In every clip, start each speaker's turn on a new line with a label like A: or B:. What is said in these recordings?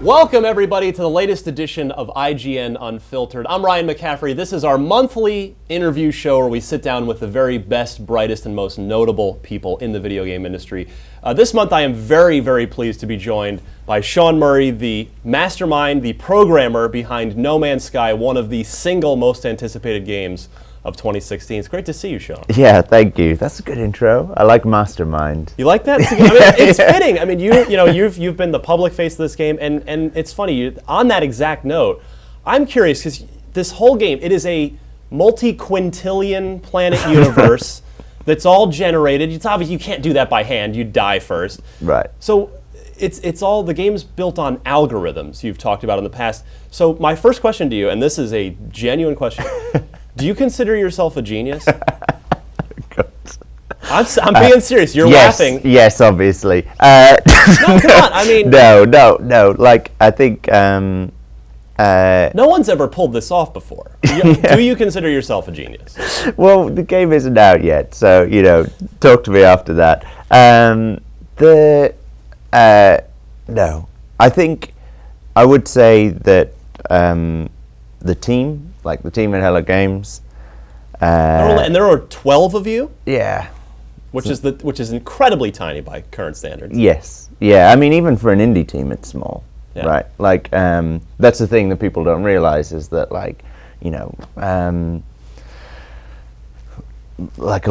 A: Welcome, everybody, to the latest edition of IGN Unfiltered. I'm Ryan McCaffrey. This is our monthly interview show where we sit down with the very best, brightest, and most notable people in the video game industry. This month, I am very, very pleased to be joined by Sean Murray, the mastermind, the programmer behind No Man's Sky, one of the single most anticipated games of 2016. It's great to see you, Sean.
B: Yeah, thank you. That's a good intro. I like mastermind.
A: You like that? It's fitting. I mean, you've been the public face of this game, and it's funny. On that exact note, I'm curious because this whole game, it is a multi-quintillion planet universe that's all generated. It's obvious you can't do that by hand. You'd die first.
B: Right.
A: So it's all, the game's built on algorithms you've talked about in the past. So my first question to you, and this is a genuine question. Do you consider yourself a genius? I'm being serious. You're laughing.
B: Yes, obviously.
A: No, come on. I mean,
B: no. Like, I think
A: no one's ever pulled this off before. Do you consider yourself a genius?
B: Well, the game isn't out yet, so talk to me after that. No, I think I would say that the team. Like the team at Hello Games.
A: And there are 12 of you?
B: Yeah.
A: Which is incredibly tiny by current standards.
B: Yes. Yeah, I mean, even for an indie team, it's small,
A: yeah.
B: Right? Like, that's the thing that people don't realize is that, like a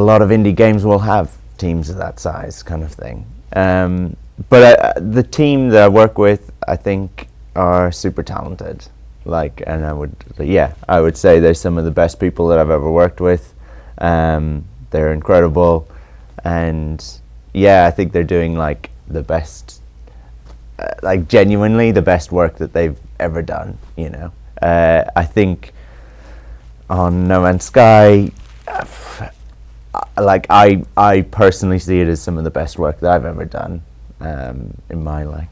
B: lot of indie games will have teams of that size kind of thing. But the team that I work with, I think, are super talented. And I would say they're some of the best people that I've ever worked with. They're incredible, and I think they're doing the best, genuinely the best work that they've ever done. I think on No Man's Sky, I personally see it as some of the best work that I've ever done in my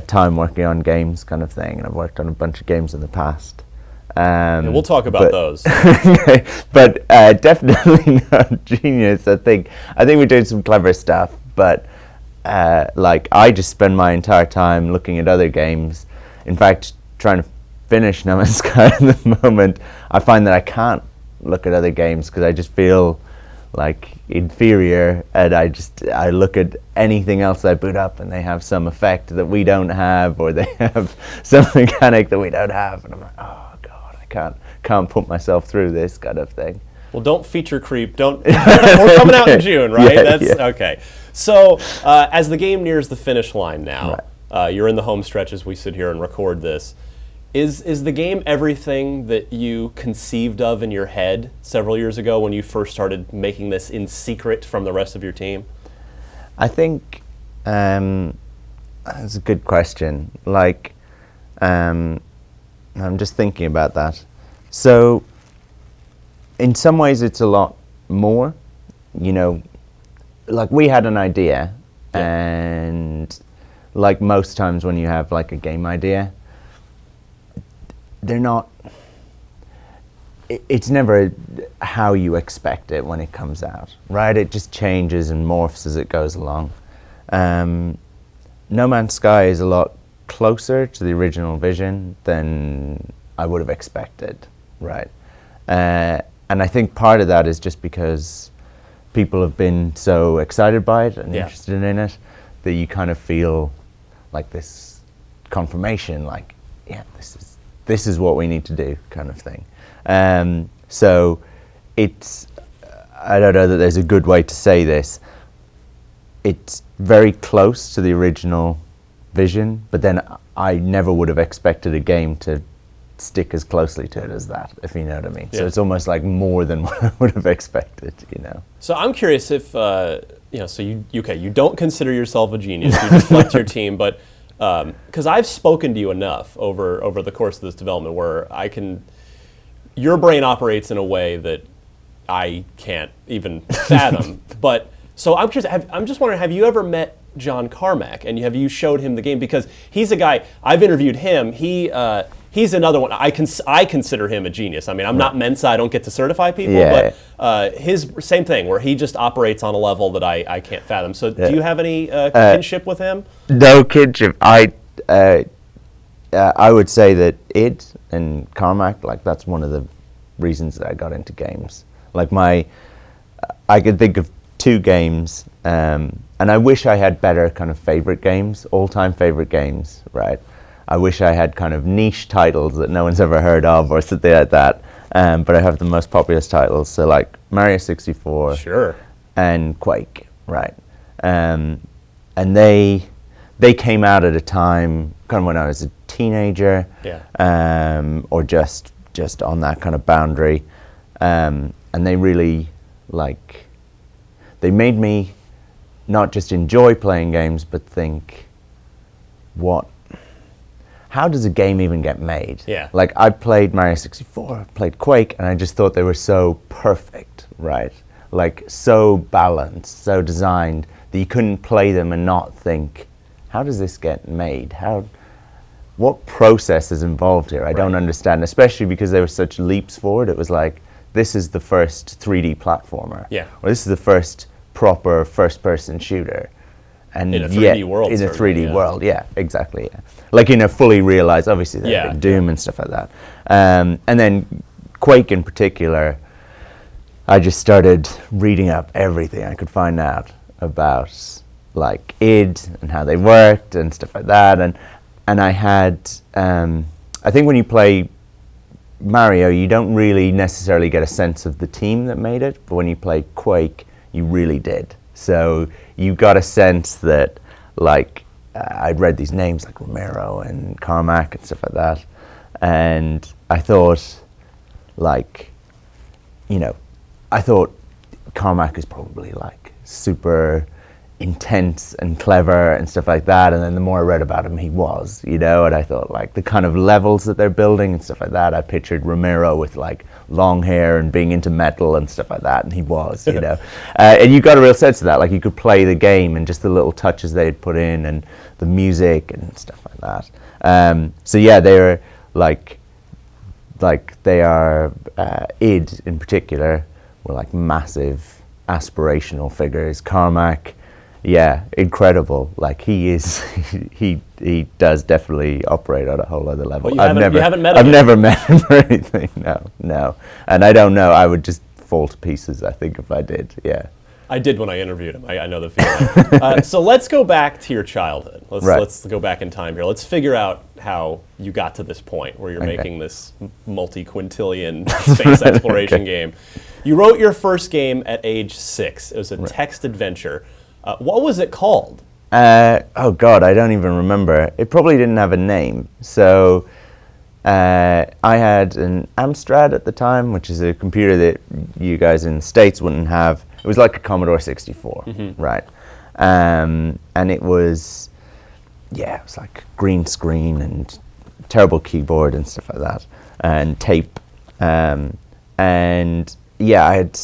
B: time working on games kind of thing, and I've worked on a bunch of games in the past.
A: We'll talk about those.
B: But definitely not genius. I think we're doing some clever stuff, but I just spend my entire time looking at other games. In fact, trying to finish No Man's Sky at the moment, I find that I can't look at other games because I just feel inferior, and I look at anything else I boot up and they have some effect that we don't have, or they have some mechanic that we don't have, and I'm like, oh god, I can't put myself through this kind of thing.
A: Well, don't feature creep. We're coming out in June, right? Okay. So as the game nears the finish line now, right. You're in the home stretch as we sit here and record this. Is the game everything that you conceived of in your head several years ago when you first started making this in secret from the rest of your team?
B: I think that's a good question. I'm just thinking about that. So, in some ways, it's a lot more. We had an idea, and most times when you have a game idea, it's never how you expect it when it comes out, right? It just changes and morphs as it goes along. No Man's Sky is a lot closer to the original vision than I would have expected, right? And I think part of that is just because people have been so excited by it and interested in it that you kind of feel this confirmation, this is what we need to do kind of thing. So it's, I don't know that there's a good way to say this. It's very close to the original vision, but then I never would have expected a game to stick as closely to it as that, if you know what I mean. Yeah. So it's almost more than what I would have expected,
A: So I'm curious if, so you don't consider yourself a genius, you deflect your team, but because I've spoken to you enough over the course of this development where your brain operates in a way that I can't even fathom. But so I'm curious, I'm just wondering, have you ever met John Carmack, and have you showed him the game? Because he's a guy, I've interviewed him, he's another one, I consider him a genius. I mean, I'm not Mensa, I don't get to certify people, but his same thing, where he just operates on a level that I can't fathom. So do you have any kinship with him?
B: No kinship. I I would say that id and Carmack, like that's one of the reasons that I got into games. Like I could think of 2 games, and I wish I had better kind of favorite games, all-time favorite games, right? I wish I had kind of niche titles that no one's ever heard of or something like that, but I have the most popular titles, so like Mario 64
A: Sure.
B: and Quake, right? And they came out at a time kind of when I was a teenager, or just on that kind of boundary, and they really they made me not just enjoy playing games, but think, how does a game even get made?
A: Yeah.
B: Like I played Mario 64, I played Quake, and I just thought they were so perfect, right? Like so balanced, so designed that you couldn't play them and not think, how does this get made? What process is involved here? I don't understand, especially because they were such leaps forward. It was like, this is the first 3D platformer.
A: Yeah.
B: Or this is the first proper first-person shooter. And
A: in a 3D world.
B: In a 3D world, yeah, exactly. Yeah. Like in a fully realized, obviously, there had been Doom and stuff like that. And then Quake in particular, I just started reading up everything I could find out about like id and how they worked and stuff like that. And I had, I think when you play Mario, you don't really necessarily get a sense of the team that made it, but when you play Quake, you really did. So you got a sense that, like, I'd read these names like Romero and Carmack and stuff like that, and I thought, like, I thought Carmack is probably like super intense and clever and stuff like that, and then the more I read about him, he was, and I thought like the kind of levels that they're building and stuff like that, I pictured Romero with like long hair and being into metal and stuff like that, and he was, and you got a real sense of that, like you could play the game and just the little touches they had put in and the music and stuff like that. So yeah, they were like they are, id in particular were like massive aspirational figures. Carmack, yeah, incredible. Like he is, he does definitely operate on a whole other level.
A: Well, you haven't met him
B: I've
A: yet.
B: never met him or anything. No, and I don't know. I would just fall to pieces, I think, if I did. Yeah.
A: I did when I interviewed him. I know the feeling. So let's go back to your childhood. Let's go back in time here. Let's figure out how you got to this point where you're making this multi-quintillion space exploration game. You wrote your first game at age 6. It was a text adventure. What was it called?
B: Oh God, I don't even remember. It probably didn't have a name. So I had an Amstrad at the time, which is a computer that you guys in the States wouldn't have. It was like a Commodore 64, right? And it was, it was like green screen and terrible keyboard and stuff like that, and tape. And yeah, I had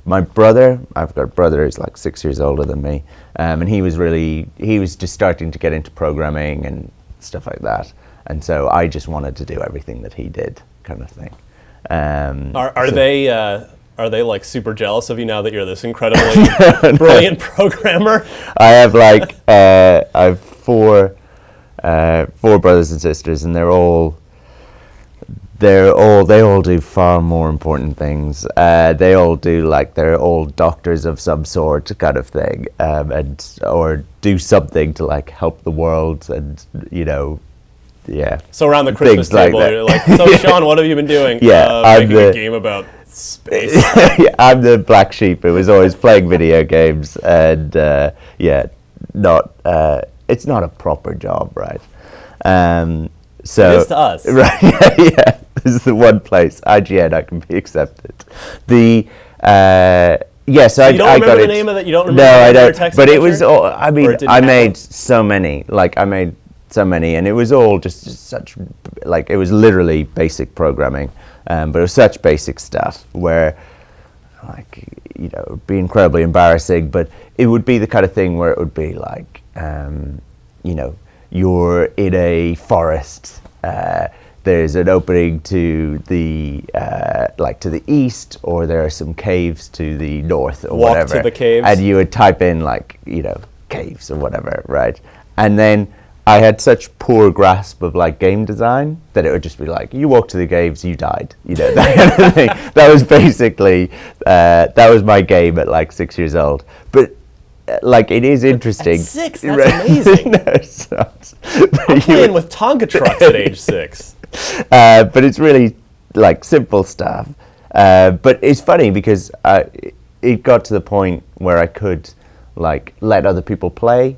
B: I've got a brother who's like 6 years older than me, and he was just starting to get into programming and stuff like that. And so I just wanted to do everything that he did, kind of thing.
A: Are they like super jealous of you now that you're this incredibly brilliant programmer?
B: I have I have four brothers and sisters, and they all do far more important things. They all do they're all doctors of some sort, kind of thing, or do something to like help the world, and yeah.
A: So around the Christmas table, you're like, so Sean, what have you been doing?
B: Yeah,
A: making a game about space.
B: Yeah, I'm the black sheep who was always playing video games, and it's not a proper job, right? So
A: it is to us,
B: right? Yeah, this is the one place, IGN, I can be accepted. So
A: you don't remember the name of that? You don't remember?
B: No, I don't.
A: Text
B: but
A: adventure?
B: it was all. I mean, I made so many. And it was all just such, it was literally basic programming, but it was such basic stuff where, it would be incredibly embarrassing, but it would be the kind of thing where it would be like, you're in a forest, there's an opening to the to the east, or there are some caves to the north, or
A: Walk
B: whatever.
A: to the caves.
B: And you would type in caves or whatever, right? And then I had such poor grasp of like game design that it would just be like, you walk to the caves, you died, that kind of thing. That was basically that was my game at like 6 years old. But like, it is interesting.
A: At 6, that's amazing.
B: No, it's not.
A: I'm playing with Tonka trucks at age 6.
B: But it's really like simple stuff. But it's funny because it got to the point where I could like let other people play.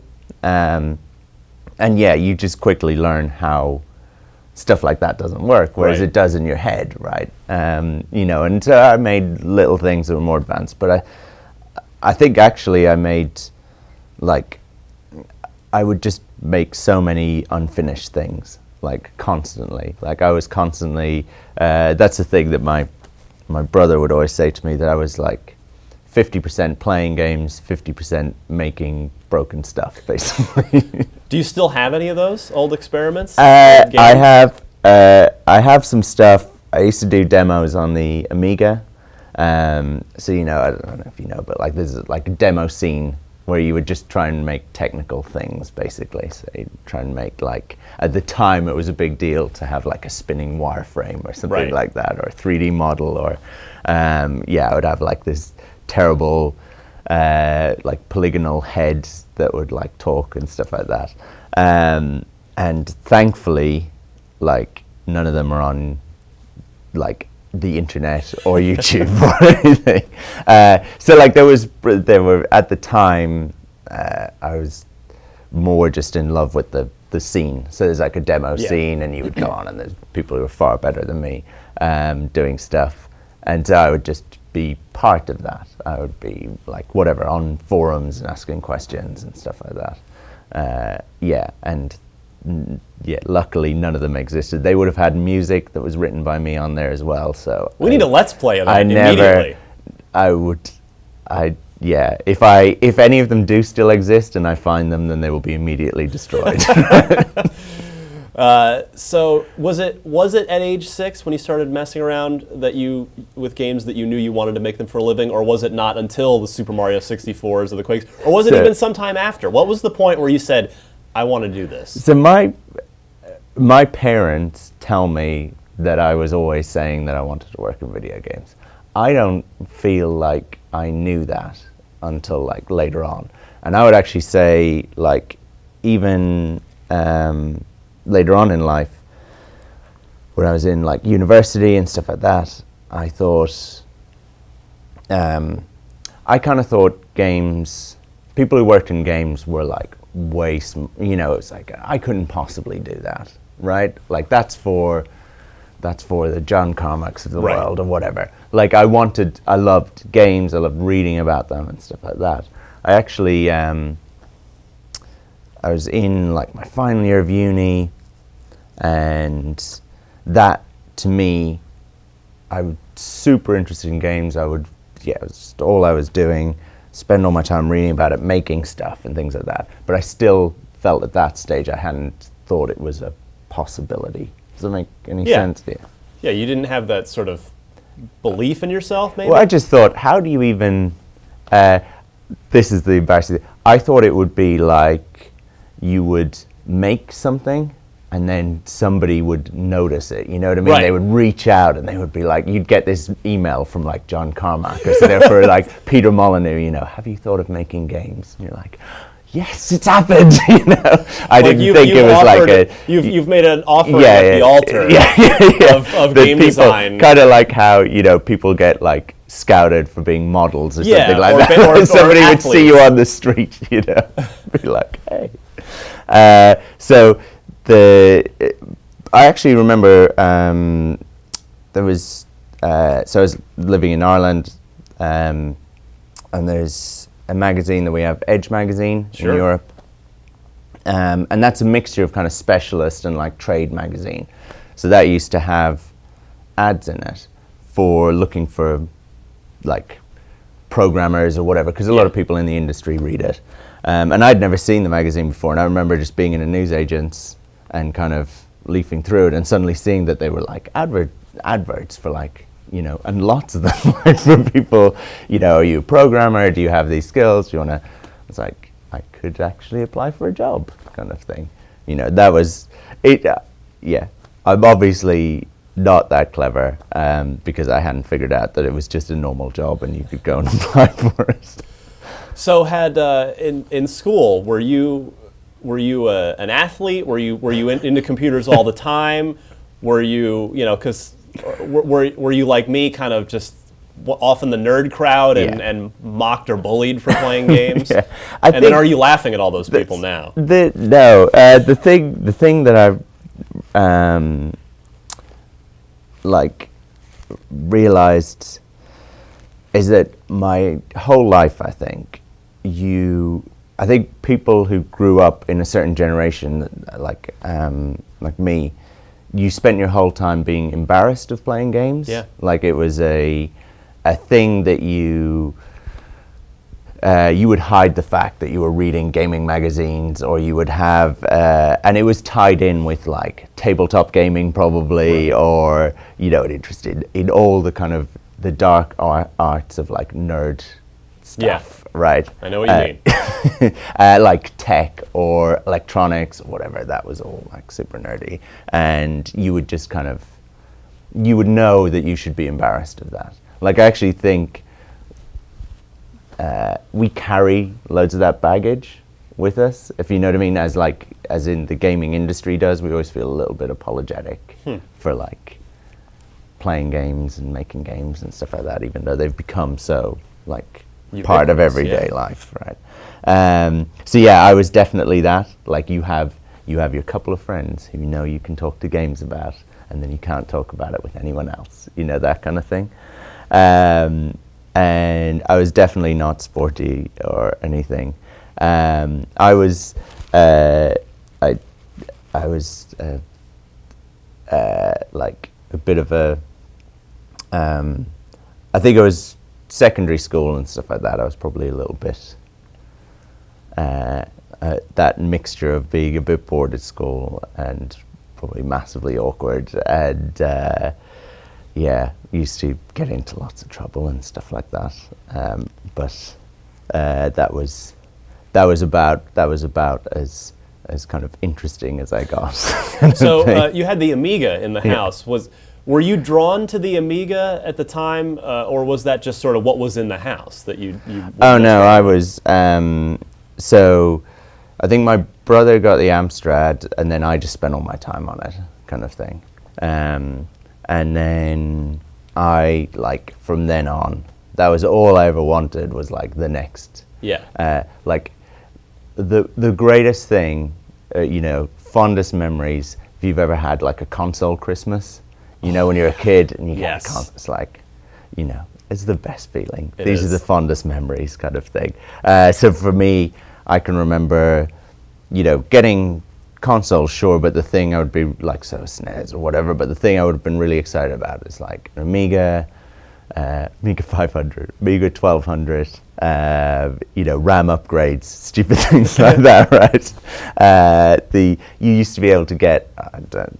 B: And yeah, you just quickly learn how stuff like that doesn't work, whereas it does in your head, right? And so I made little things that were more advanced, but I think actually I made, like, I would just make so many unfinished things, like, constantly. Like, I was constantly, that's the thing that my brother would always say to me, that I was, like, 50% playing games, 50% making broken stuff, basically.
A: Do you still have any of those old experiments?
B: I have some stuff. I used to do demos on the Amiga. So, I don't know if you know, but like there's like a demo scene where you would just try and make technical things, basically. So you'd try and make, like, at the time it was a big deal to have like a spinning wireframe or something like that, or a 3D model, or I would have like this terrible like polygonal head that would like talk and stuff like that. And thankfully, like, none of them are on like the internet or YouTube or anything. So like there were at the time, I was more just in love with the scene. So there's like a demo scene, and you would go on, and there's people who are far better than me doing stuff, and so I would just be part of that. I would be like whatever on forums and asking questions and stuff like that. Luckily none of them existed. They would have had music that was written by me on there as well. So
A: we need a Let's Play of that immediately.
B: If any of them do still exist and I find them, then they will be immediately destroyed.
A: So was it at age 6 when you started messing around with games that you knew you wanted to make them for a living, or was it not until the Super Mario 64s or the Quakes, or was it even sometime after? What was the point where you said, I want to do this?
B: So my parents tell me that I was always saying that I wanted to work in video games. I don't feel like I knew that until like later on. And I would actually say, like, even later on in life, when I was in like university and stuff like that, I thought, I kind of thought people who worked in games were like it's like, I couldn't possibly do that, right? Like that's for the John Carmacks of the world or whatever. Like I loved games, I loved reading about them and stuff like that. I actually, I was in like my final year of uni, and that to me, I was super interested in games. It was all I was doing. Spend all my time reading about it, making stuff and things like that. But I still felt at that stage I hadn't thought it was a possibility. Does that make any sense to you?
A: Yeah, you didn't have that sort of belief in yourself, maybe?
B: Well, I just thought, how do you even... this is the embarrassing thing. I thought it would be like you would make something and then somebody would notice it, you know what I mean? Right. They would reach out and they would be like, you'd get this email from like John Carmack or something for like Peter Molyneux, have you thought of making games? And you're like, yes, it's happened, I didn't think it was like a...
A: You've made an offering at the altar of game design.
B: Kind of like how, people get like scouted for being models or something like that.
A: Or
B: somebody would see you on the street, be like, hey. I actually remember there was, so I was living in Ireland, and there's a magazine that we have, Edge magazine in Europe, and that's a mixture of kind of specialist and like trade magazine. So that used to have ads in it for looking for like programmers or whatever, because a lot of people in the industry read it. And I'd never seen the magazine before, and I remember just being in a newsagent's and kind of leafing through it and suddenly seeing that they were like adverts for like, and lots of them like for people, are you a programmer? Do you have these skills? Do you want to... It's like, I could actually apply for a job kind of thing. That was it. Yeah, I'm obviously not that clever because I hadn't figured out that it was just a normal job and you could go and apply for it.
A: So had in school, were you an athlete? Were you into computers all the time? Were you because were you like me, kind of just off in the nerd crowd and mocked or bullied for playing games?
B: Yeah.
A: And then are you laughing at all those people now?
B: The thing that I've realized is that my whole life, I think people who grew up in a certain generation, like me, you spent your whole time being embarrassed of playing games.
A: Yeah.
B: Like it was a thing that you would hide the fact that you were reading gaming magazines, or you would have, and it was tied in with like tabletop gaming probably, right. Or interested in all the kind of the dark arts of like nerd stuff, right?
A: I know what you mean.
B: Like tech or electronics or whatever, that was all like super nerdy, and you would just you would know that you should be embarrassed of that. Like I actually think we carry loads of that baggage with us, if you know what I mean, as in the gaming industry does. We always feel a little bit apologetic for like playing games and making games and stuff like that, even though they've become so like part of everyday life, right? So yeah, I was definitely that. Like you have your couple of friends who you can talk to games about, and then you can't talk about it with anyone else, that kind of thing. And I was definitely not sporty or anything. I was like a bit of a. I think it was secondary school and stuff like that. I was probably a little bit that mixture of being a bit bored at school and probably massively awkward, and used to get into lots of trouble and stuff like that. But that was about as kind of interesting as I got.
A: So you had the Amiga in the house. Were you drawn to the Amiga at the time, or was that just sort of what was in the house that you
B: Oh no, I was. So I think my brother got the Amstrad, and then I just spent all my time on it, kind of thing. And then I, like, from then on, that was all I ever wanted, was like the next.
A: Yeah.
B: Like the greatest thing, fondest memories, if you've ever had like a console Christmas, when you're a kid and you get a console, it's like, it's the best feeling. These are the fondest memories, kind of thing. So for me, I can remember, getting consoles, sure, but the thing I would be like, so SNES or whatever, but the thing I would have been really excited about is like an Amiga 500, Amiga 1200, RAM upgrades, stupid things like that, right? You used to be able to get,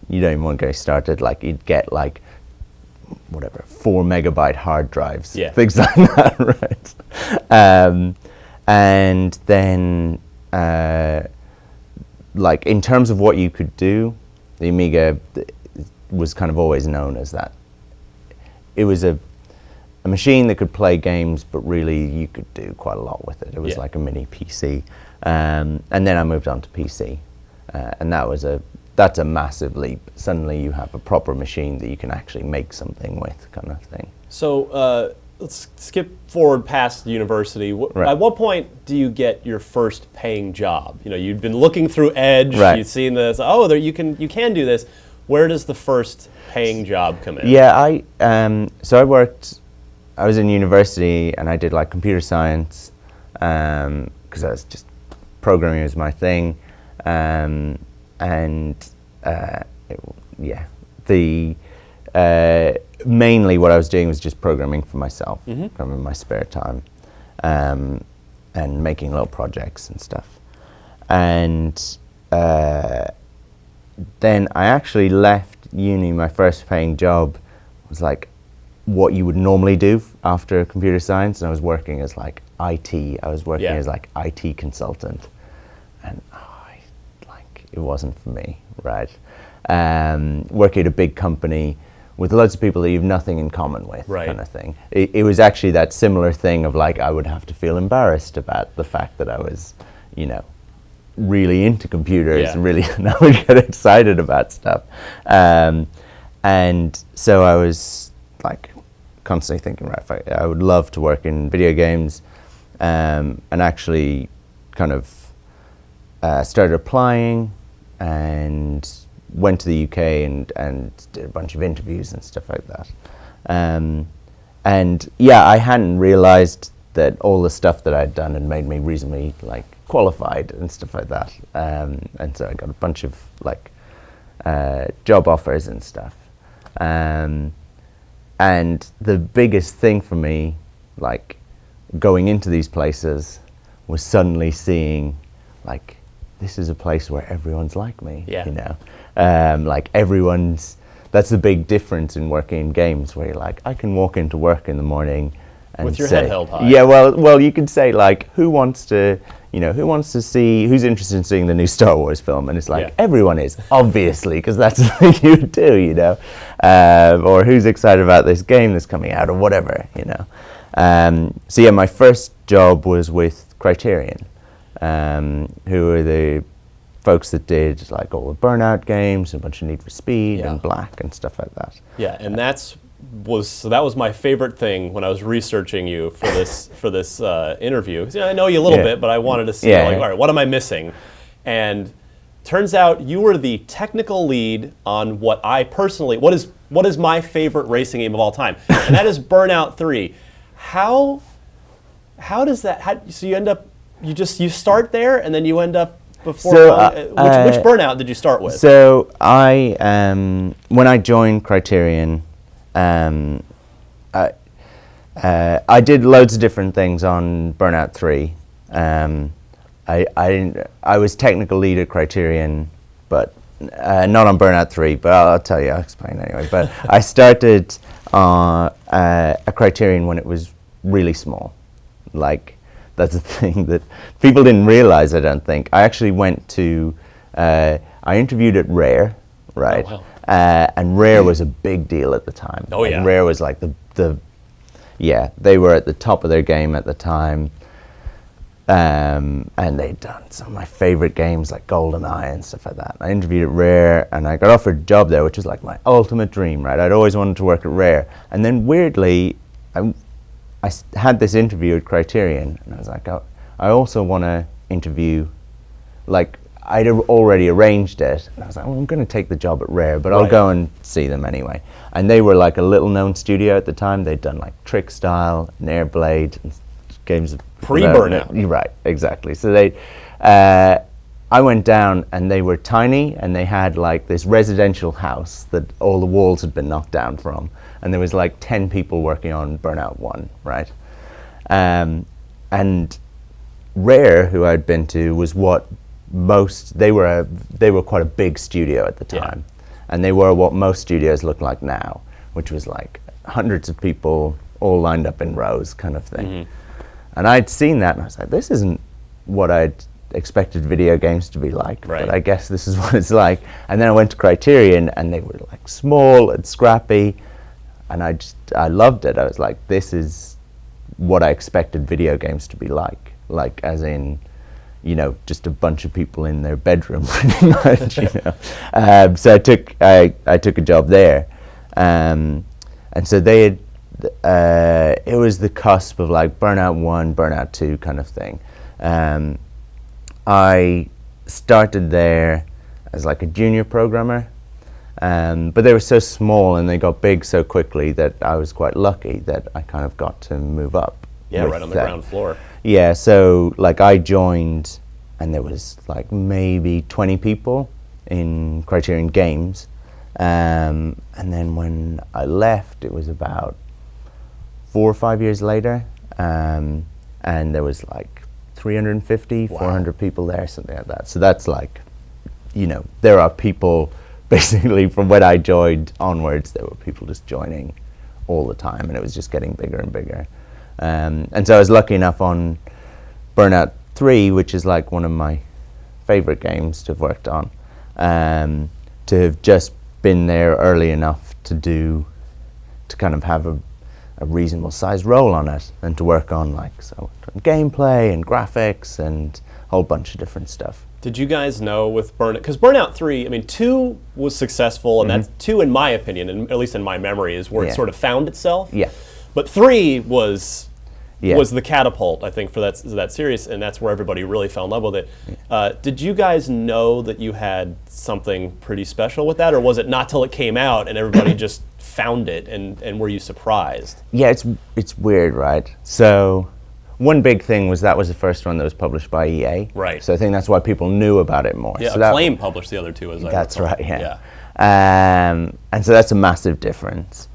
B: you don't even want to get started, like you'd get like, whatever, 4 megabyte hard drives, things like that, right? And then, like in terms of what you could do, the Amiga was kind of always known as that. It was a machine that could play games, but really you could do quite a lot with it. It was like a mini PC. And then I moved on to PC. And that's a massive leap. Suddenly you have a proper machine that you can actually make something with, kind of thing.
A: So let's skip forward past university.
B: Right.
A: At what point do you get your first paying job? You'd been looking through Edge,
B: right.
A: You'd seen this, you can do this. Where does the first paying job come in?
B: Yeah, I was in university and I did like computer science, because I was just, programming was my thing. Mainly what I was doing was just programming for myself, kind of in my spare time, and making little projects and stuff. And then I actually left uni. My first paying job was like what you would normally do after computer science, and I was working as like IT. I was working as like IT consultant, and it wasn't for me, right? Working at a big company with loads of people that you have nothing in common with,
A: right.
B: kind of thing. It was actually that similar thing of like, I would have to feel embarrassed about the fact that I was, you know, really into computers, really, and I would get excited about stuff. And so I was like constantly thinking, right, I would love to work in video games, and actually kind of started applying and went to the UK and did a bunch of interviews and stuff like that. And yeah, I hadn't realized that all the stuff that I'd done had made me reasonably like qualified and stuff like that. And so I got a bunch of like job offers and stuff. And the biggest thing for me, like going into these places, was suddenly seeing like, this is a place where everyone's like me, you know? Like everyone's, that's the big difference in working in games, where you're like, I can walk into work in the morning and
A: with your
B: say,
A: head held high.
B: Yeah, well, you could say like, who wants to see, who's interested in seeing the new Star Wars film? And it's like, everyone is, obviously, because that's the thing you would do, you know? Or who's excited about this game that's coming out, or whatever, you know? So yeah, my first job was with Criterion, who are the folks that did like all the Burnout games, a bunch of Need for Speed and Black and stuff like that.
A: Yeah, and that was my favorite thing when I was researching you for this interview. 'Cause, you know, I know you a little bit, but I wanted to see all right, what am I missing? And turns out you were the technical lead on what is my favorite racing game of all time, and that is Burnout 3. How does that? So you end up you start there and then you end up before. Which Burnout did you start with?
B: So I when I joined Criterion, I did loads of different things on Burnout 3. I was technical lead at Criterion, but not on Burnout 3. But I'll tell you, I'll explain anyway. But I started a Criterion when it was really small. Like, that's a thing that people didn't realize, I don't think. I actually went to, I interviewed at Rare, right?
A: Oh, wow.
B: And Rare was a big deal at the time.
A: Oh, yeah.
B: And Rare was like they were at the top of their game at the time. And they'd done some of my favorite games like GoldenEye and stuff like that. I interviewed at Rare and I got offered a job there, which was like my ultimate dream, right? I'd always wanted to work at Rare. And then weirdly, I had this interview at Criterion, and I was like, I also want to interview, like, I'd already arranged it, and I was like, well, I'm going to take the job at Rare, but I'll go and see them anyway. And they were like a little-known studio at the time. They'd done like Trick Style and Airblade, and games
A: pre-Burnout.
B: Right, exactly. So I went down, and they were tiny, and they had like this residential house that all the walls had been knocked down from. And there was like 10 people working on Burnout 1, right? And Rare, who I'd been to, was they were quite a big studio at the time. And they were what most studios look like now, which was like hundreds of people all lined up in rows kind of thing. Mm-hmm. And I'd seen that and I was like, this isn't what I'd expected video games to be like, but I guess this is what it's like. And then I went to Criterion and they were like small and scrappy. And I loved it. I was like, this is what I expected video games to be like as in, you know, just a bunch of people in their bedroom, pretty much. You know, so I took a job there, and so they had. It was the cusp of like Burnout 1, Burnout 2 kind of thing. I started there as like a junior programmer. But they were so small and they got big so quickly that I was quite lucky that I kind of got to move up.
A: Yeah, right on the ground floor.
B: Yeah, so like I joined and there was like maybe 20 people in Criterion Games. And then when I left, it was about 4 or 5 years later. And there was like 350, 400 people there, something like that. So that's like, you know, there are people. Basically, from when I joined onwards, there were people just joining all the time, and it was just getting bigger and bigger. And so I was lucky enough on Burnout 3, which is like one of my favorite games to have worked on. to have just been there early enough to kind of have a reasonable sized role on it, and to work on gameplay and graphics and a whole bunch of different stuff.
A: Did you guys know with Burnout, because Burnout 3, I mean, 2 was successful, and that's 2, in my opinion, and at least in my memory, is where it sort of found itself.
B: Yeah.
A: But 3 was the catapult, I think, for that series, and that's where everybody really fell in love with it. Yeah. Did you guys know that you had something pretty special with that, or was it not till it came out and everybody just found it, and were you surprised?
B: Yeah, it's weird, right? So one big thing was that was the first one that was published by EA.
A: Right.
B: So I think that's why people knew about it more.
A: Yeah,
B: so
A: Acclaim published the other 2, as I recall.
B: That's right, yeah. And so that's a massive difference.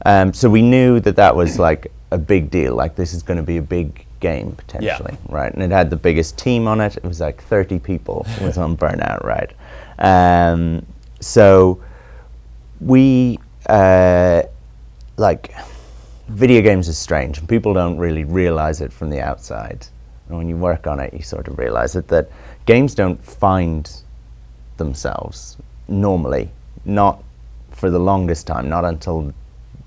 B: So we knew that was like a big deal, like this is going to be a big game potentially, right? And it had the biggest team on it. It was like 30 people was on Burnout, right? So we, video games are strange, and people don't really realize it from the outside. And when you work on it, you sort of realize it, that games don't find themselves normally, not for the longest time, not until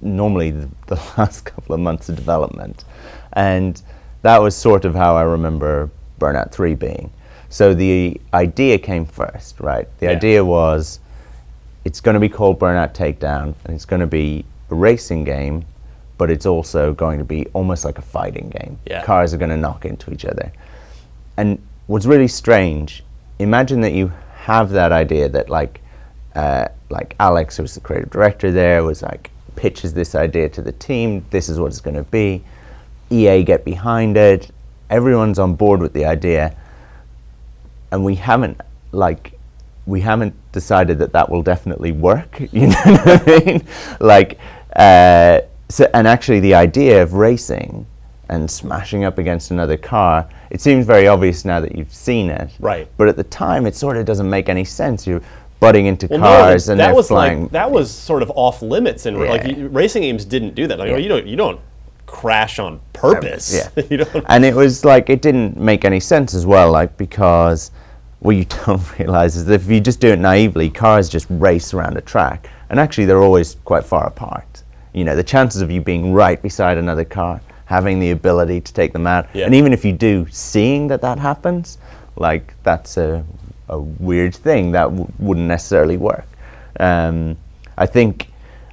B: normally the last couple of months of development. And that was sort of how I remember Burnout 3 being. So the idea came first, right? The idea was, it's going to be called Burnout Takedown, and it's going to be a racing game, but it's also going to be almost like a fighting game. Yeah. Cars are going to knock into each other. And what's really strange, imagine that you have that idea that like Alex, who's the creative director there, was like, pitches this idea to the team, this is what it's going to be. EA get behind it, everyone's on board with the idea, and we haven't decided that will definitely work, you know what I mean? And actually the idea of racing and smashing up against another car, it seems very obvious now that you've seen it.
A: Right.
B: But at the time it sort of doesn't make any sense. You're butting into cars and they're flying.
A: That was sort of off limits, and racing games didn't do that. You don't crash on purpose.
B: Yeah. And it was like, it didn't make any sense as well, because what you don't realize is that if you just do it naively, cars just race around a track, and actually they're always quite far apart. The chances of you being right beside another car, having the ability to take them out, and even if you do, seeing that happens, that's a weird thing that wouldn't necessarily work. I think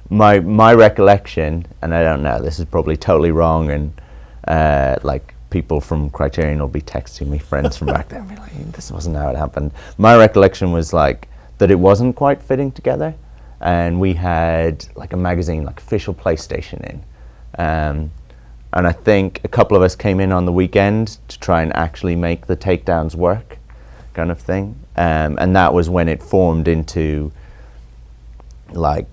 B: my recollection, and I don't know, this is probably totally wrong, and people from Criterion will be texting me, friends from back there, and be like, this wasn't how it happened. My recollection was that it wasn't quite fitting together, and we had a magazine, Official PlayStation in, and I think a couple of us came in on the weekend to try and actually make the takedowns work, kind of thing, and that was when it formed into I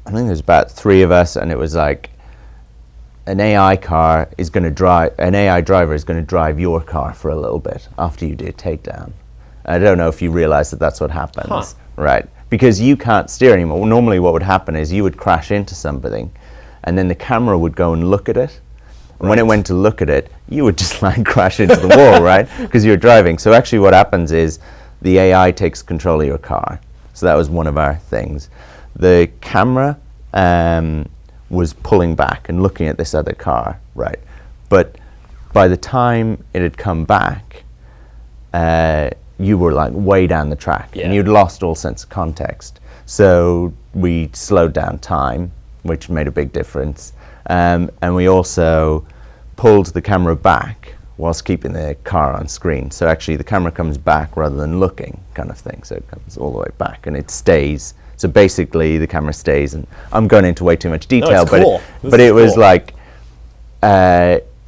B: think there's about 3 of us, and it was an AI driver is going to drive your car for a little bit after you do a takedown. I don't know if you realize that's what happens, right? Because you can't steer anymore. Normally what would happen is you would crash into something, and then the camera would go and look at it. And when it went to look at it, you would just crash into the wall, right? Because you're driving. So actually what happens is the AI takes control of your car. So that was one of our things. The camera was pulling back and looking at this other car, right? But by the time it had come back, you were way down the track, and you'd lost all sense of context. So we slowed down time, which made a big difference. And we also pulled the camera back whilst keeping the car on screen. So actually the camera comes back rather than looking, kind of thing. So it comes all the way back and it stays. So basically the camera stays, and I'm going into way too much detail,
A: but cool.
B: It was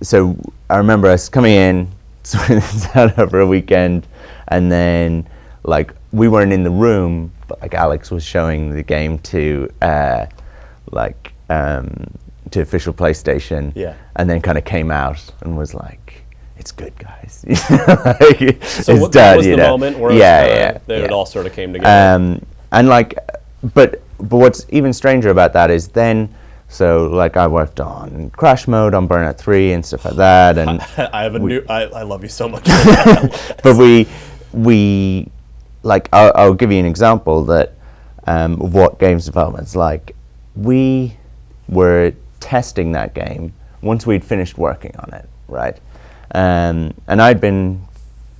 B: so I remember us coming in, sorting this out over a weekend, and then we weren't in the room, but Alex was showing the game to Official PlayStation, and then kind of came out and was like, "It's good, guys."
A: So that was the moment where it all sort of came together.
B: But what's even stranger about that is then, so I worked on Crash Mode on Burnout 3 and stuff like that, and
A: I love you so much.
B: But we like I'll give you an example that of what games development's like. We were testing that game once we'd finished working on it, right? And I'd been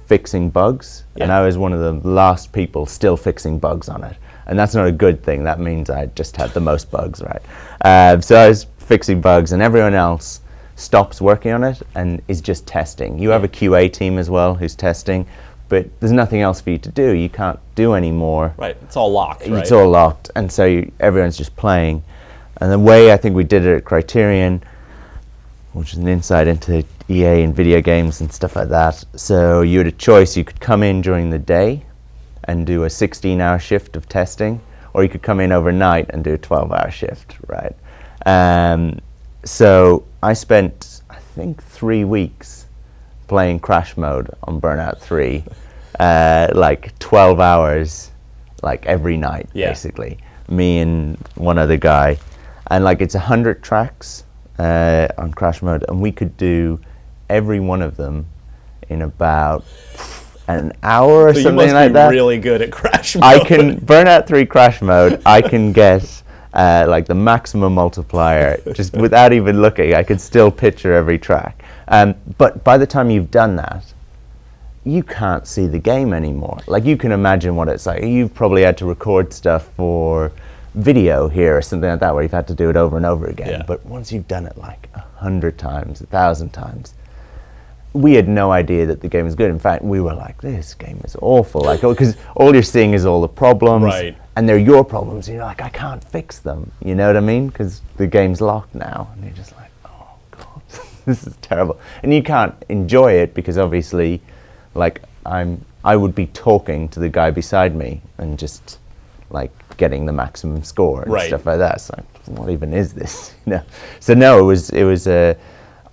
B: fixing bugs, and I was one of the last people still fixing bugs on it. And that's not a good thing. That means I just had the most bugs, right? So I was fixing bugs, and everyone else stops working on it and is just testing. You have a QA team as well who's testing, but there's nothing else for you to do. You can't do any more.
A: Right, it's all locked, right?
B: It's all locked, and so everyone's just playing. And the way I think we did it at Criterion, which is an insight into EA and video games and stuff like that, so you had a choice. You could come in during the day and do a 16-hour shift of testing, or you could come in overnight and do a 12-hour shift, right? So I spent, I think, 3 weeks playing Crash Mode on Burnout 3, like 12 hours, like every night, basically. Me and one other guy. And like it's 100 tracks on Crash Mode, and we could do every one of them in about an hour or something like that. You must be
A: really good at Crash Mode.
B: I can, Burnout 3 Crash Mode, I can get like the maximum multiplier, just without even looking. I could still picture every track. But by the time you've done that, you can't see the game anymore. Like, you can imagine what it's like. You've probably had to record stuff for video here or something like that, where you've had to do it over and over again. Yeah. But once you've done it like 100 times, 1,000 times, we had no idea that the game was good. In fact, we were like, this game is awful. Like, because all you're seeing is all the problems,
A: right,
B: and they're your problems. And you're like, I can't fix them. You know what I mean? Because the game's locked now, and you're just like, oh god, this is terrible. And you can't enjoy it because obviously, like, I would be talking to the guy beside me and just like getting the maximum score and stuff like that. So what even is this? You know? So no, it was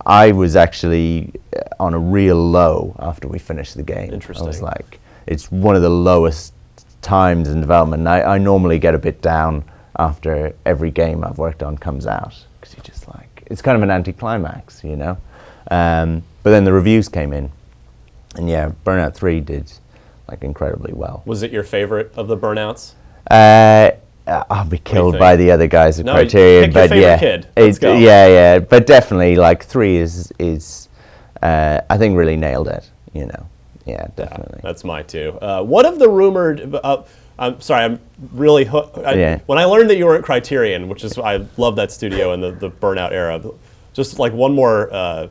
B: I was actually on a real low after we finished the game.
A: Interesting.
B: I was like, it's one of the lowest times in development. I normally get a bit down after every game I've worked on comes out, because you just like, it's kind of an anticlimax, you know? But then the reviews came in, and yeah, Burnout 3 did like incredibly well.
A: Was it your favorite of the Burnouts?
B: I'll be killed by the other guys at Criterion,
A: but yeah, kid. Let's go.
B: Yeah, but definitely like 3 is I think really nailed it. You know, yeah, definitely.
A: Yeah, that's my two. What of the rumored? I'm sorry, I'm really hooked. When I learned that you were at Criterion, which is, I love that studio and the Burnout era. Just like one more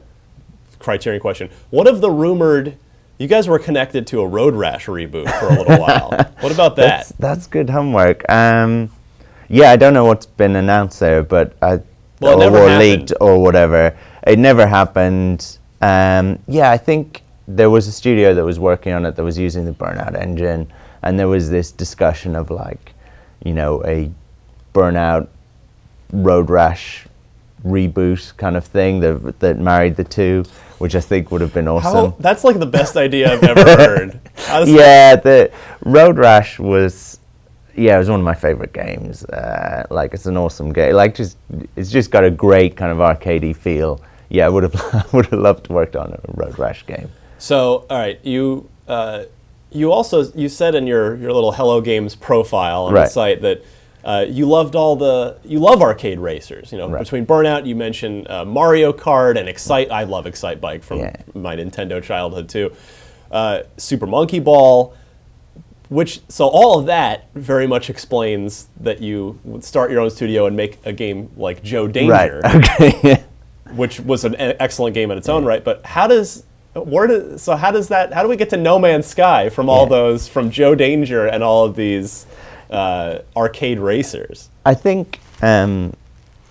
A: Criterion question. What of the rumored? You guys were connected to a Road Rash reboot for a little while. What about that?
B: That's good homework. Yeah, I don't know what's been announced there, but
A: it never happened.
B: Leaked or whatever. It never happened. Yeah, I think there was a studio that was working on it that was using the Burnout engine, and there was this discussion of like, you know, a Burnout Road Rash reboot kind of thing that married the two, which I think would have been awesome.
A: That's like the best idea I've ever heard.
B: Yeah, the Road Rash was, it was one of my favorite games. Like, it's an awesome game. Like, it's just got a great kind of arcadey feel. Yeah, I would have loved to work on a Road Rash game.
A: So, all right, you said in your little Hello Games profile on the site that you love arcade racers. You know, between Burnout, you mentioned Mario Kart and Excite. I love Excite Bike from my Nintendo childhood too. Super Monkey Ball, so all of that very much explains that you would start your own studio and make a game like Joe Danger, which was an excellent game in its own right. But how do we get to No Man's Sky from all those, from Joe Danger and all of these arcade racers?
B: I think I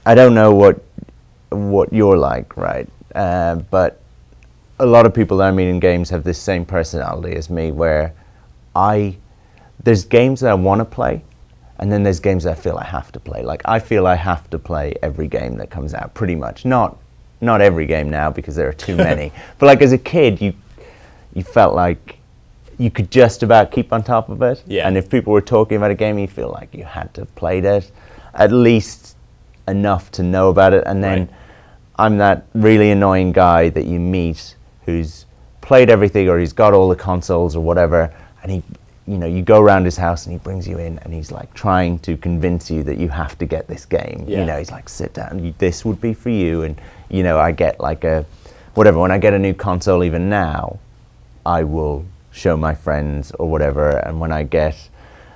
B: don't know what you're like, right? But a lot of people that I meet in games have this same personality as me, where there's games that I want to play, and then there's games that I feel I have to play. Like, I feel I have to play every game that comes out, pretty much. Not every game now, because there are too many. But like, as a kid, you felt like you could just about keep on top of it. Yeah. And if people were talking about a game, you feel like you had to have played it, at least enough to know about it. And then I'm that really annoying guy that you meet who's played everything, or he's got all the consoles or whatever, and you go around his house and he brings you in and he's like trying to convince you that you have to get this game.
A: Yeah.
B: He's like, sit down, this would be for you. And, I get like when I get a new console even now, I will show my friends or whatever. And when I get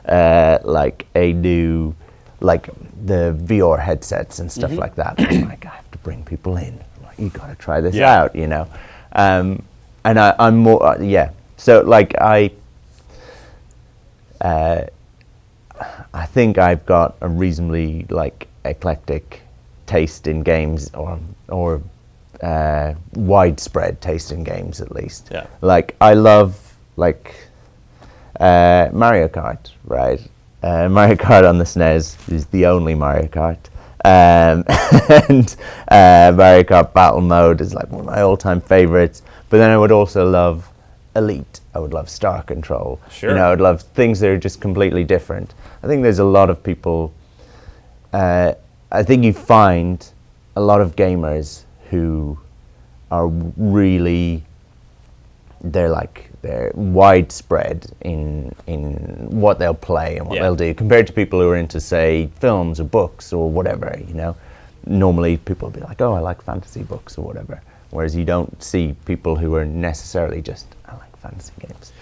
B: like a new, like the VR headsets and stuff like that, I'm like, I have to bring people in. I'm like, you got to try this out, And I'm more, So like I think I've got a reasonably like eclectic taste in games, or widespread taste in games at least.
A: Yeah.
B: Like I love like Mario Kart, right? Mario Kart on the SNES is the only Mario Kart. And Mario Kart Battle Mode is like one of my all-time favorites. But then I would also love Elite. I would love Star Control.
A: Sure.
B: I would love things that are just completely different. I think there's a lot of people, I think you find a lot of gamers who are really, they're widespread in what they'll play and what they'll do, compared to people who are into, say, films or books or whatever, Normally people will be like, oh, I like fantasy books or whatever. Whereas you don't see people who are necessarily just, I like fantasy games.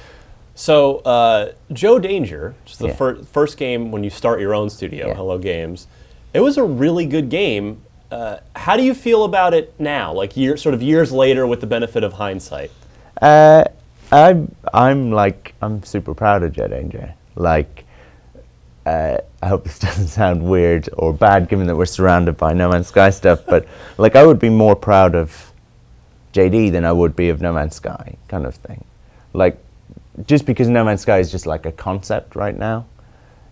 A: So, Joe Danger, which is the first game when you start your own studio, Hello Games, it was a really good game. How do you feel about it now, like years later with the benefit of hindsight?
B: I'm super proud of Joe Danger. Like, I hope this doesn't sound weird or bad given that we're surrounded by No Man's Sky stuff, but like I would be more proud of JD than I would be of No Man's Sky, kind of thing. Like, just because No Man's Sky is just like a concept right now,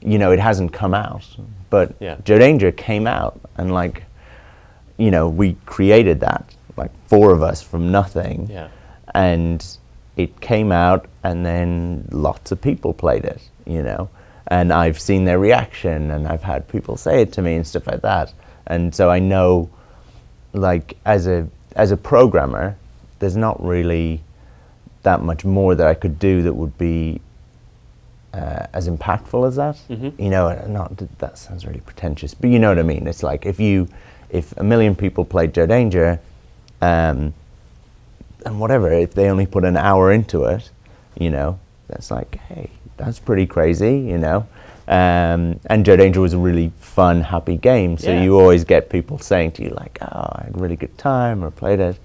B: it hasn't come out, but Joe Danger came out and like, we created that, like 4 of us from nothing, and it came out and then lots of people played it, and I've seen their reaction and I've had people say it to me and stuff like that. And so I know, like, as a programmer, there's not really that much more that I could do that would be as impactful as that. That sounds really pretentious, but you know what I mean. It's like if 1 million people played Joe Danger, and whatever, if they only put an hour into it, that's like, hey, that's pretty crazy, And Joe Danger was a really fun, happy game, so you always get people saying to you like, oh, I had a really good time, or played it.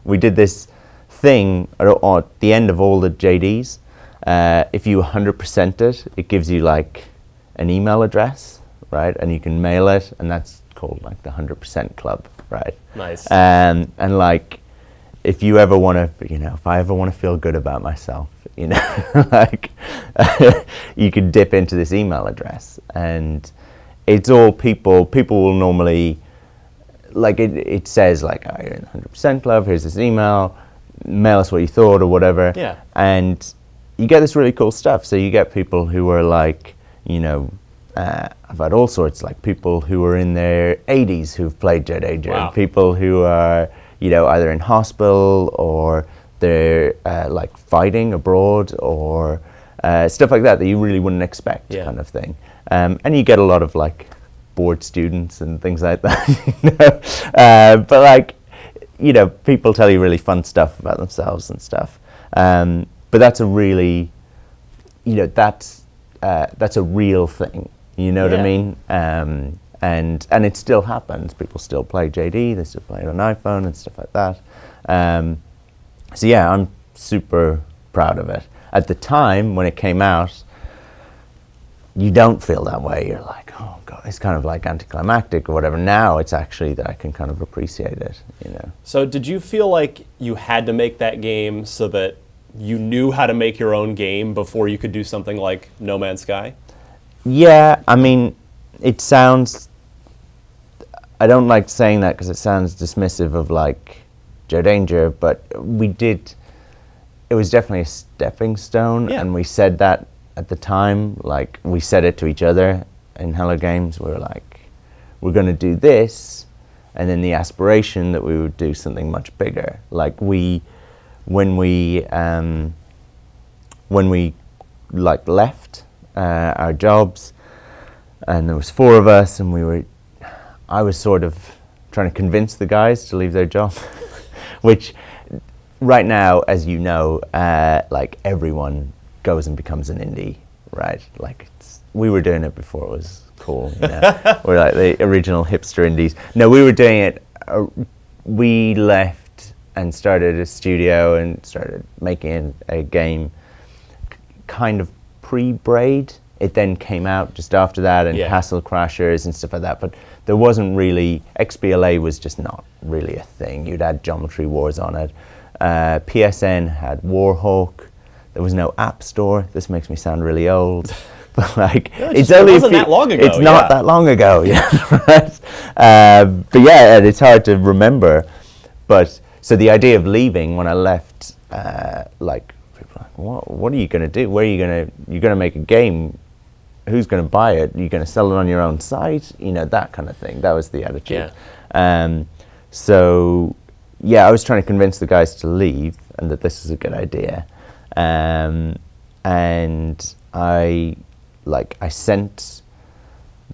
B: We did this thing at the end of all the JDs. If you 100% it, it gives you like an email address, right? And you can mail it, and that's called like the 100% club, right?
A: Nice.
B: And like, if you ever want to, if I ever want to feel good about myself, like you could dip into this email address, and it's all people will normally, like it says like, oh, you're in the 100% club, here's this email, mail us what you thought or whatever.
A: Yeah.
B: And you get this really cool stuff. So you get people who are like, I've had all sorts, like people who are in their 80s who've played Joe Danger, and people who are, either in hospital or they're like fighting abroad or stuff like that you really wouldn't expect, kind of thing. And you get a lot of like bored students and things like that. But like, people tell you really fun stuff about themselves and stuff. But that's a really, that's a real thing. You know what I mean? And it still happens. People still play JD. They still play it on iPhone and stuff like that. So yeah, I'm super proud of it. At the time when it came out, you don't feel that way. You're like, oh God, it's kind of like anticlimactic or whatever. Now it's actually that I can kind of appreciate it,
A: So did you feel like you had to make that game so that you knew how to make your own game before you could do something like No Man's Sky? Yeah,
B: I mean, it sounds, I don't like saying that because it sounds dismissive of like Joe Danger, but it was definitely a stepping stone, and we said that at the time, like we said it to each other in Hello Games. We were like, we're going to do this, and then the aspiration that we would do something much bigger. Like when we like left our jobs, and there was 4 of us, and I was sort of trying to convince the guys to leave their job, which right now, as you know, like everyone goes and becomes an indie, right? Like we were doing it before it was cool, you know. We're like the original hipster indies. No, we were doing it. We left and started a studio and started making a game kind of pre-Braid. It then came out just after that, and Castle Crashers and stuff like that, but there wasn't really, XBLA was just not really a thing. You'd add Geometry Wars on it. PSN had Warhawk. There was no App Store. This makes me sound really old. But like,
A: it wasn't that long ago.
B: It's not that long ago, yeah. Right? But yeah, it's hard to remember. But so the idea of leaving when I left, like, people were like, what are you going to do? Where are you going to? You're going to make a game. Who's going to buy it? You're going to sell it on your own site? You know, that kind of thing. That was the attitude. Yeah. So yeah, I was trying to convince the guys to leave and that this is a good idea. And I sent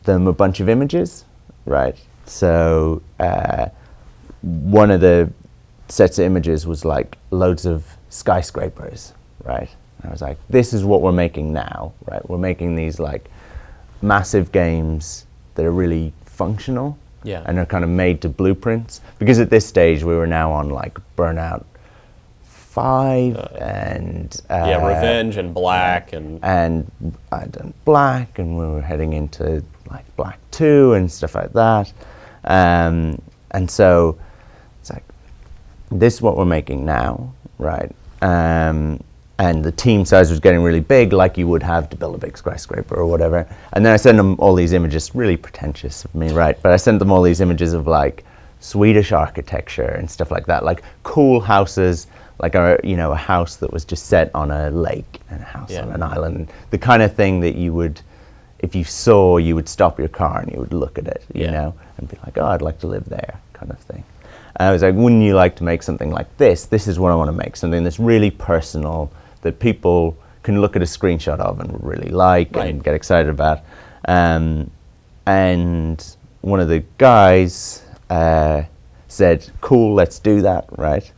B: them a bunch of images, right? So one of the sets of images was like loads of skyscrapers, right? And I was like, this is what we're making now, right? We're making these like massive games that are really functional, and are kind of made to blueprints. Because at this stage we were now on like Burnout 5 and
A: Revenge and Black and
B: I'd done Black, and we were heading into like Black 2 and stuff like that, and so it's like, this is what we're making now, right? And the team size was getting really big, like you would have to build a big skyscraper or whatever. And then I sent them all these images, really pretentious of me, right? But I sent them all these images of like Swedish architecture and stuff like that, like cool houses, like a house that was just set on a lake and a house on an island, the kind of thing that you would, if you saw, you would stop your car and you would look at it, you know, and be like, oh, I'd like to live there, kind of thing. And I was like, wouldn't you like to make something like this? This is what I want to make, something that's really personal, that people can look at a screenshot of and really like and get excited about. And one of the guys said, cool, let's do that, right?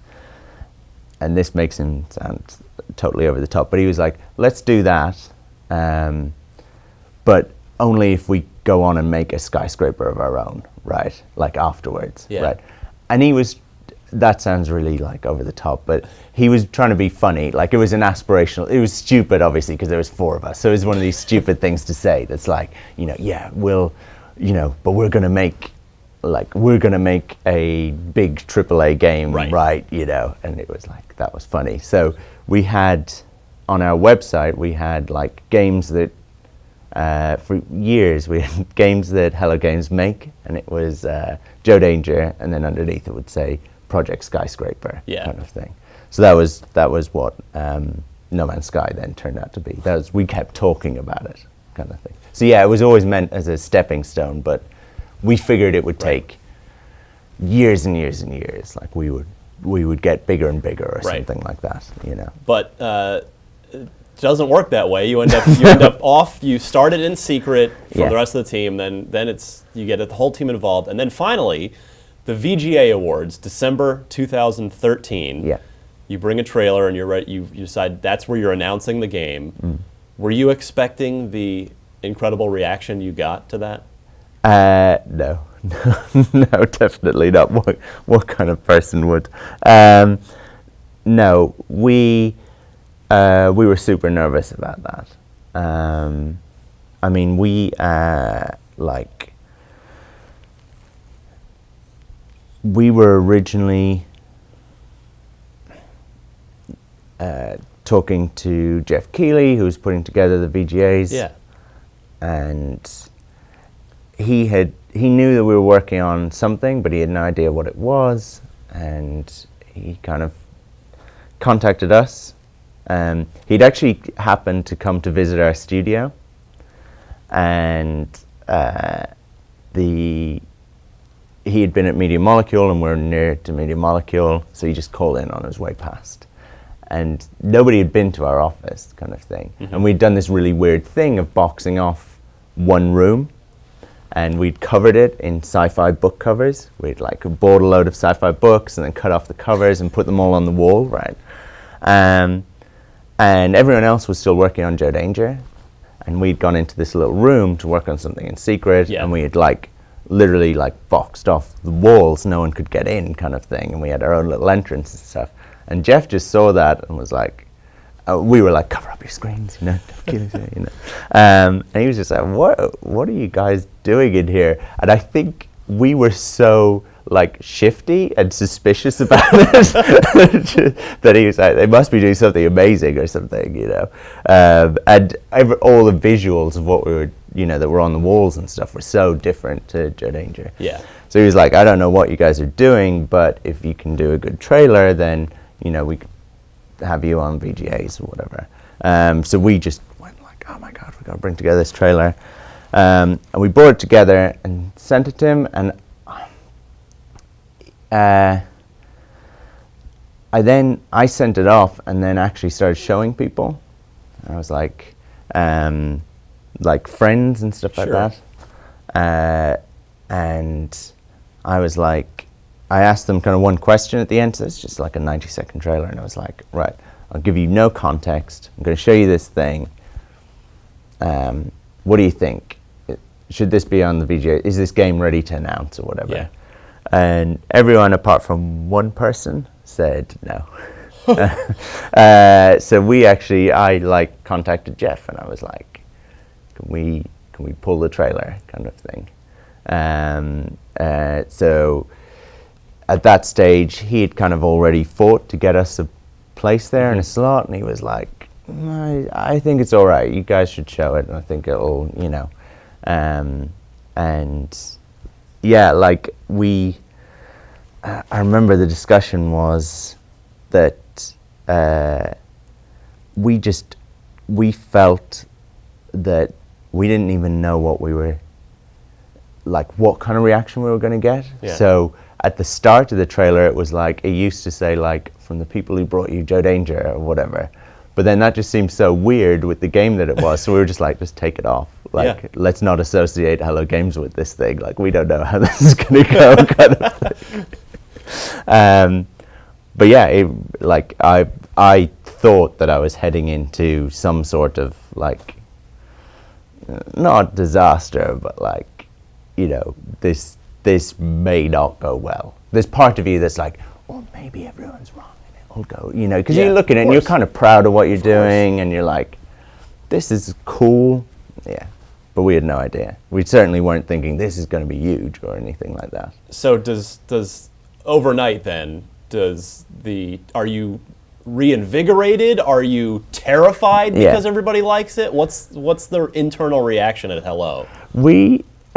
B: And this makes him sound totally over the top, but he was like, let's do that, but only if we go on and make a skyscraper of our own, right? Like afterwards, right? And he was, that sounds really like over the top, but he was trying to be funny. Like it was an aspirational, it was stupid obviously because there was 4 of us. So it was one of these stupid things to say that's like, we'll, but we're going to make a big AAA game, right? And it was like, that was funny. So we had, on our website, we had like games that, for years, we had games that Hello Games make, and it was Joe Danger, and then underneath it would say Project Skyscraper, kind of thing. So that was what No Man's Sky then turned out to be. We kept talking about it, kind of thing. So yeah, it was always meant as a stepping stone, but we figured it would take years and years and years. Like we would get bigger and bigger or something like that,
A: But it doesn't work that way. You end up off. You started in secret from the rest of the team. Then you get the whole team involved, and then finally, the VGA Awards, December 2013. Yeah. You bring a trailer and you decide that's where you're announcing the game. Were you expecting the incredible reaction you got to that?
B: No, no, definitely not. What kind of person would? No, we were super nervous about that. I mean, we were originally talking to Jeff Keighley, who was putting together the VGAs. Yeah. And he knew that we were working on something, but he had no idea what it was. And he kind of contacted us. He'd actually happened to come to visit our studio. And he had been at Media Molecule, and we're near to Media Molecule, so he just called in on his way past. and nobody had been to our office, kind of thing.
A: Mm-hmm.
B: And we'd done this really weird thing of boxing off one room, and we'd covered it in sci-fi book covers. We'd like bought a load of sci-fi books and then cut off the covers and put them all on the wall, right? And everyone else was still working on Joe Danger, and we'd gone into this little room to work on something in secret, and we had like literally like boxed off the walls, no one could get in, kind of thing, and we had our own little entrance and stuff. And Jeff just saw that and was like, we were like, cover up your screens, you know, don't kill us, you know. And he was just like, what are you guys doing in here? And I think we were so like shifty and suspicious about it that he was like, they must be doing something amazing or something, you know. And all the visuals of what we were, you know, that were on the walls and stuff were so different to Joe Danger.
A: Yeah.
B: So he was like, I don't know what you guys are doing, but if you can do a good trailer, then, you know, we could have you on VGAs or whatever. So we just went like, oh my God, we got to bring together this trailer. And we brought it together and sent it to him. And I sent it off and then actually started showing people. I was like friends and stuff like that. And I was like, I asked them kind of one question at the end, so it's just like a 90-second trailer, and I was like, right, I'll give you no context. I'm going to show you this thing. What do you think? Should this be on the VGA? Is this game ready to announce or whatever?
A: Yeah.
B: And everyone apart from one person said no. So I like contacted Jeff, and I was like, can we pull the trailer, kind of thing. So at that stage, he had kind of already fought to get us a place there in a slot, and he was like, I think it's all right. You guys should show it, and I think it'll, you know. And yeah, like I remember the discussion was that we felt that we didn't even know what kind of reaction we were going to get.
A: Yeah.
B: So at the start of the trailer, it was like, it used to say like, from the people who brought you Joe Danger or whatever. But then that just seemed so weird with the game that it was. So we were just like, just take it off. Like, let's not associate Hello Games with this thing. Like, we don't know how this is going to go, kind of thing. But yeah, I thought that I was heading into some sort of like, not disaster, but like, you know, this may not go well. There's part of you that's like, well, maybe everyone's wrong and it'll go, you know, because you look at it and you're kind of proud of what you're doing, and you're like, this is cool. Yeah. But we had no idea. We certainly weren't thinking this is going to be huge or anything like that.
A: So does overnight then, are you reinvigorated? Are you terrified because everybody likes it? What's the internal reaction at Hello?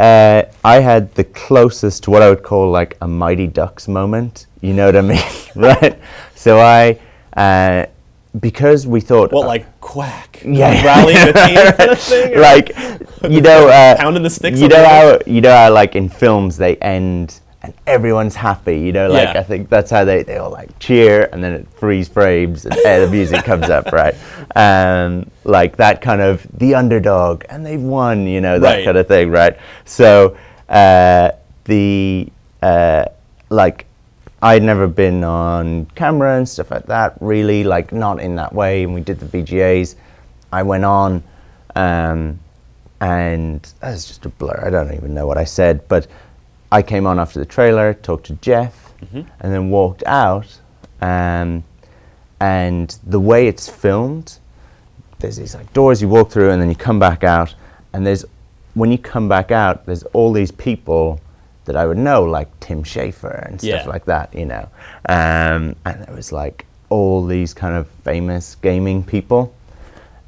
B: I had the closest to what I would call like a Mighty Ducks moment. You know what I mean, right? So because we thought,
A: like quack, rallying the team kind of thing,
B: like, you know,
A: pounding the sticks.
B: You know how like in films they end and everyone's happy. You know, like I think that's how they all like cheer, and then it freeze frames and the music comes up, right? Like that kind of the underdog and they've won, you know, that kind of thing, right? So like, I'd never been on camera and stuff like that, really, like not in that way. And we did the VGAs. I went on, and that's just a blur. I don't even know what I said, but I came on after the trailer, talked to Jeff, and then walked out. And the way it's filmed, there's these like doors you walk through, and then you come back out, and when you come back out, there's all these people that I would know, like Tim Schafer and stuff like that, you know. And there was like all these kind of famous gaming people,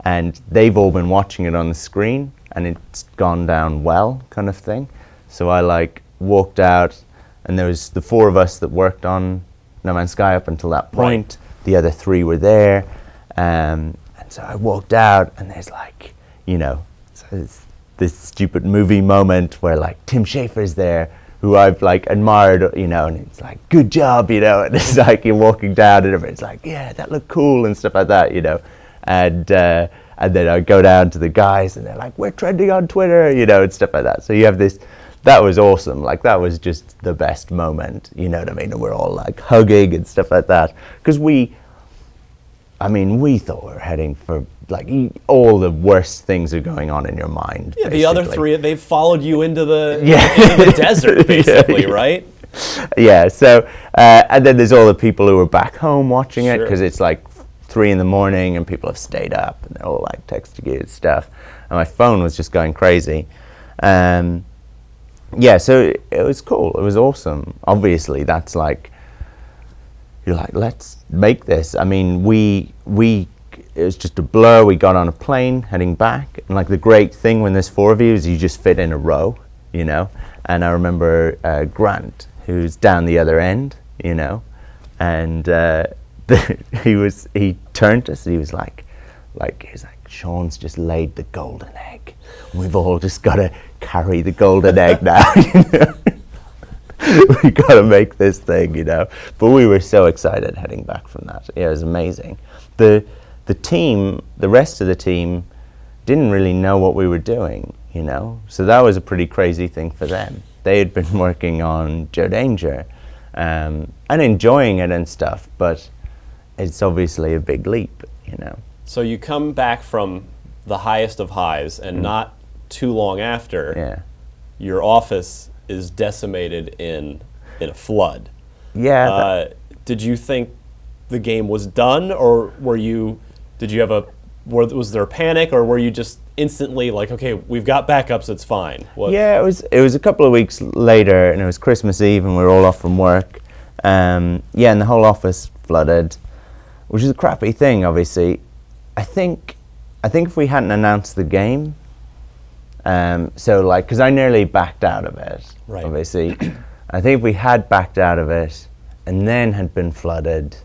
B: and they've all been watching it on the screen, and it's gone down well, kind of thing. So I like walked out, and there was the four of us that worked on No Man's Sky up until that point. The other three were there, and so I walked out, and there's like, you know, so it's this stupid movie moment where like Tim Schafer's there who I've like admired, you know, and it's like, good job, you know, and it's like you're walking down and everybody's like, yeah, that looked cool and stuff like that, you know, and then I go down to the guys and they're like, we're trending on Twitter, you know, and stuff like that. So you have this, that was awesome. Like that was just the best moment, you know what I mean? And we're all like hugging and stuff like that. Because we thought we were heading for like all the worst things are going on in your mind.
A: Yeah,
B: basically.
A: the other three, they've followed you into the,
B: Yeah.
A: into the desert, basically, right?
B: Yeah, so, and then there's all the people who are back home watching it,
A: Sure.
B: because it's like 3 a.m. and people have stayed up and they're all like texting you and stuff. And my phone was just going crazy. Yeah, so it was cool. It was awesome. Obviously, that's like, you're like, let's make this. I mean, it was just a blur. We got on a plane heading back. And like the great thing when there's 4 of you is you just fit in a row, you know? And I remember Grant, who's down the other end, you know? And he turned to us and he was like, Sean's just laid the golden egg. We've all just got to carry the golden egg now. You know? We got to make this thing, you know. But we were so excited heading back from that. Yeah, it was amazing. The team, the rest of the team, didn't really know what we were doing, you know. So that was a pretty crazy thing for them. They had been working on Joe Danger and enjoying it and stuff, but it's obviously a big leap, you know.
A: So you come back from the highest of highs, and not too long after, your office is decimated in a flood.
B: Yeah.
A: Did you think the game was done, or was there a panic, or were you just instantly like, okay, we've got backups, it's fine?
B: Yeah, it was a couple of weeks later, and it was Christmas Eve, and we were all off from work. And the whole office flooded, which is a crappy thing, obviously. I think if we hadn't announced the game, so like, because I nearly backed out of it,
A: right.
B: Obviously. I think if we had backed out of it and then had been flooded,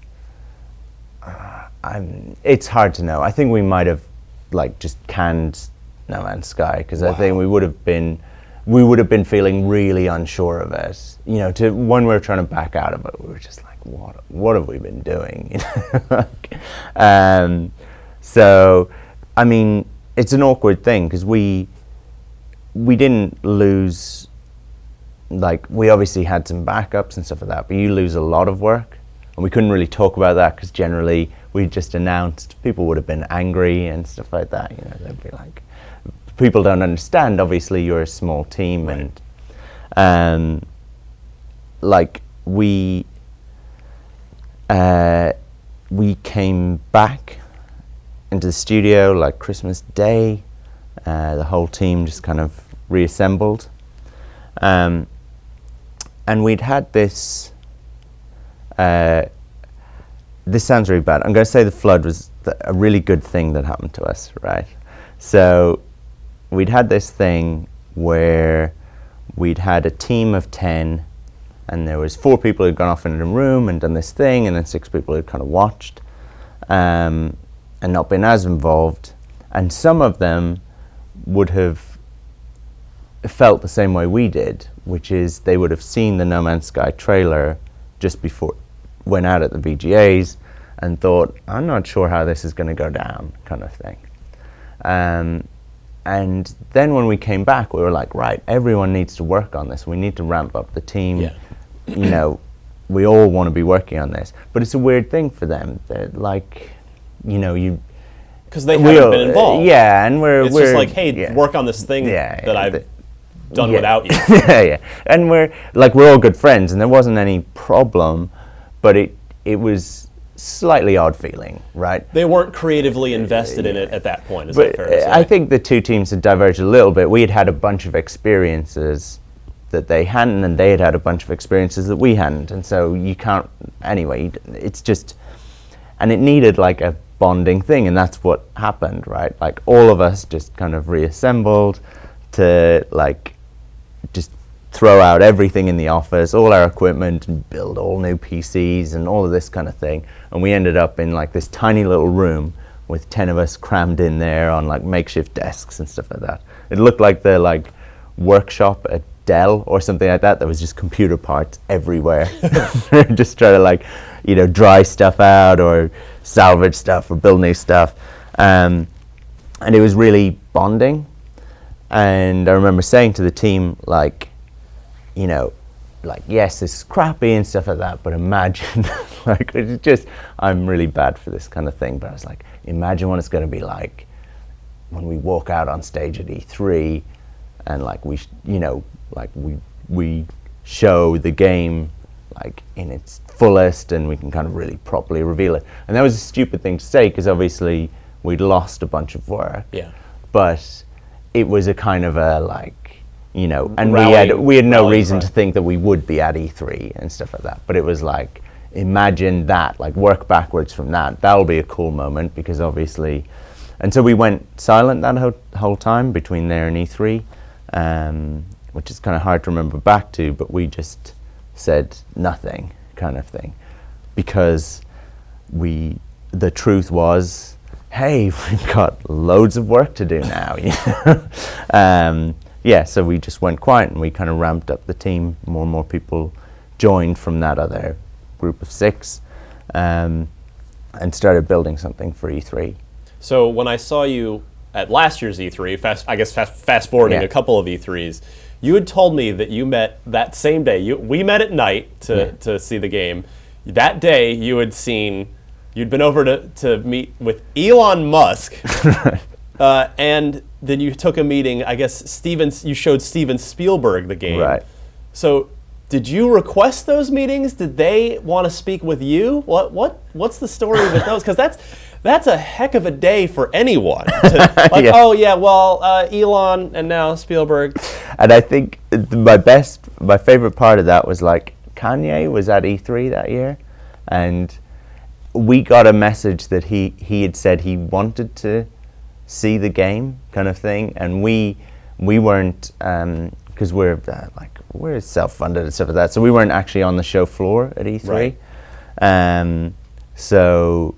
B: it's hard to know. I think we might have like just canned No Man's Sky, because I think we would have been feeling really unsure of it. You know, when we were trying to back out of it, we were just like, what have we been doing? You know? So, I mean, it's an awkward thing because we didn't lose, like, we obviously had some backups and stuff like that, but you lose a lot of work. And we couldn't really talk about that because generally we just announced, people would have been angry and stuff like that. You know, they'd be like, people don't understand, obviously you're a small team. Right. And like we came back into the studio like Christmas Day. The whole team just kind of reassembled. And we'd had this, this sounds really bad. I'm going to say the flood was a really good thing that happened to us, right? So we'd had this thing where we'd had a team of 10, and there was 4 people who'd gone off in a room and done this thing, and then 6 people who'd kind of watched and not been as involved. And some of them would have felt the same way we did, which is they would have seen the No Man's Sky trailer just before it went out at the VGAs and thought, I'm not sure how this is going to go down, kind of thing. And then when we came back, we were like, right, everyone needs to work on this. We need to ramp up the team. Yeah. You know, we all want to be working on this. But it's a weird thing for them. They're like, you know,
A: because they haven't been involved.
B: Yeah, and we're
A: just like, hey, work on this thing that I've done without you.
B: Yeah. And we're all good friends, and there wasn't any problem, but it was slightly odd feeling, right?
A: They weren't creatively invested in it at that point, is that fair to say?
B: I think the two teams had diverged a little bit. We had had a bunch of experiences that they hadn't, and they had had a bunch of experiences that we hadn't, and so you can't, anyway, it's just, and it needed like a bonding thing, and that's what happened, right? Like all of us just kind of reassembled to like just throw out everything in the office, all our equipment, and build all new PCs and all of this kind of thing. And we ended up in like this tiny little room with 10 of us crammed in there on like makeshift desks and stuff like that. It looked like the like workshop at Dell or something like that. There was just computer parts everywhere. Just trying to like, dry stuff out or salvage stuff or build new stuff. And it was really bonding. And I remember saying to the team, like, yes, this is crappy and stuff like that, but imagine, like, it's just, I'm really bad for this kind of thing, but I was like, imagine what it's going to be like when we walk out on stage at E3 and like we show the game like in its fullest and we can kind of really properly reveal it. And that was a stupid thing to say because obviously we'd lost a bunch of work.
A: Yeah.
B: But it was a kind of a like, and we had no reason to think that we would be at E3 and stuff like that. But it was like, imagine that, like work backwards from that. That'll be a cool moment because obviously, and so we went silent that whole time between there and E3, which is kind of hard to remember back to, but we just said nothing kind of thing because the truth was, hey, we've got loads of work to do now. So we just went quiet and we kind of ramped up the team. More and more people joined from that other group of 6 and started building something for E3.
A: So when I saw you at last year's E3, fast forwarding a couple of E3s, you had told me that you met that same day. We met at night to see the game. That day you'd been over to meet with Elon Musk. And then you took a meeting, I guess you showed Steven Spielberg the game.
B: Right.
A: So did you request those meetings? Did they want to speak with you? What's the story with those? Because that's a heck of a day for anyone. Elon and now Spielberg.
B: And I think my favorite part of that was like Kanye was at E3 that year, and we got a message that he had said he wanted to see the game kind of thing, and we weren't because we're self-funded and stuff like that, so we weren't actually on the show floor at E3. Right. So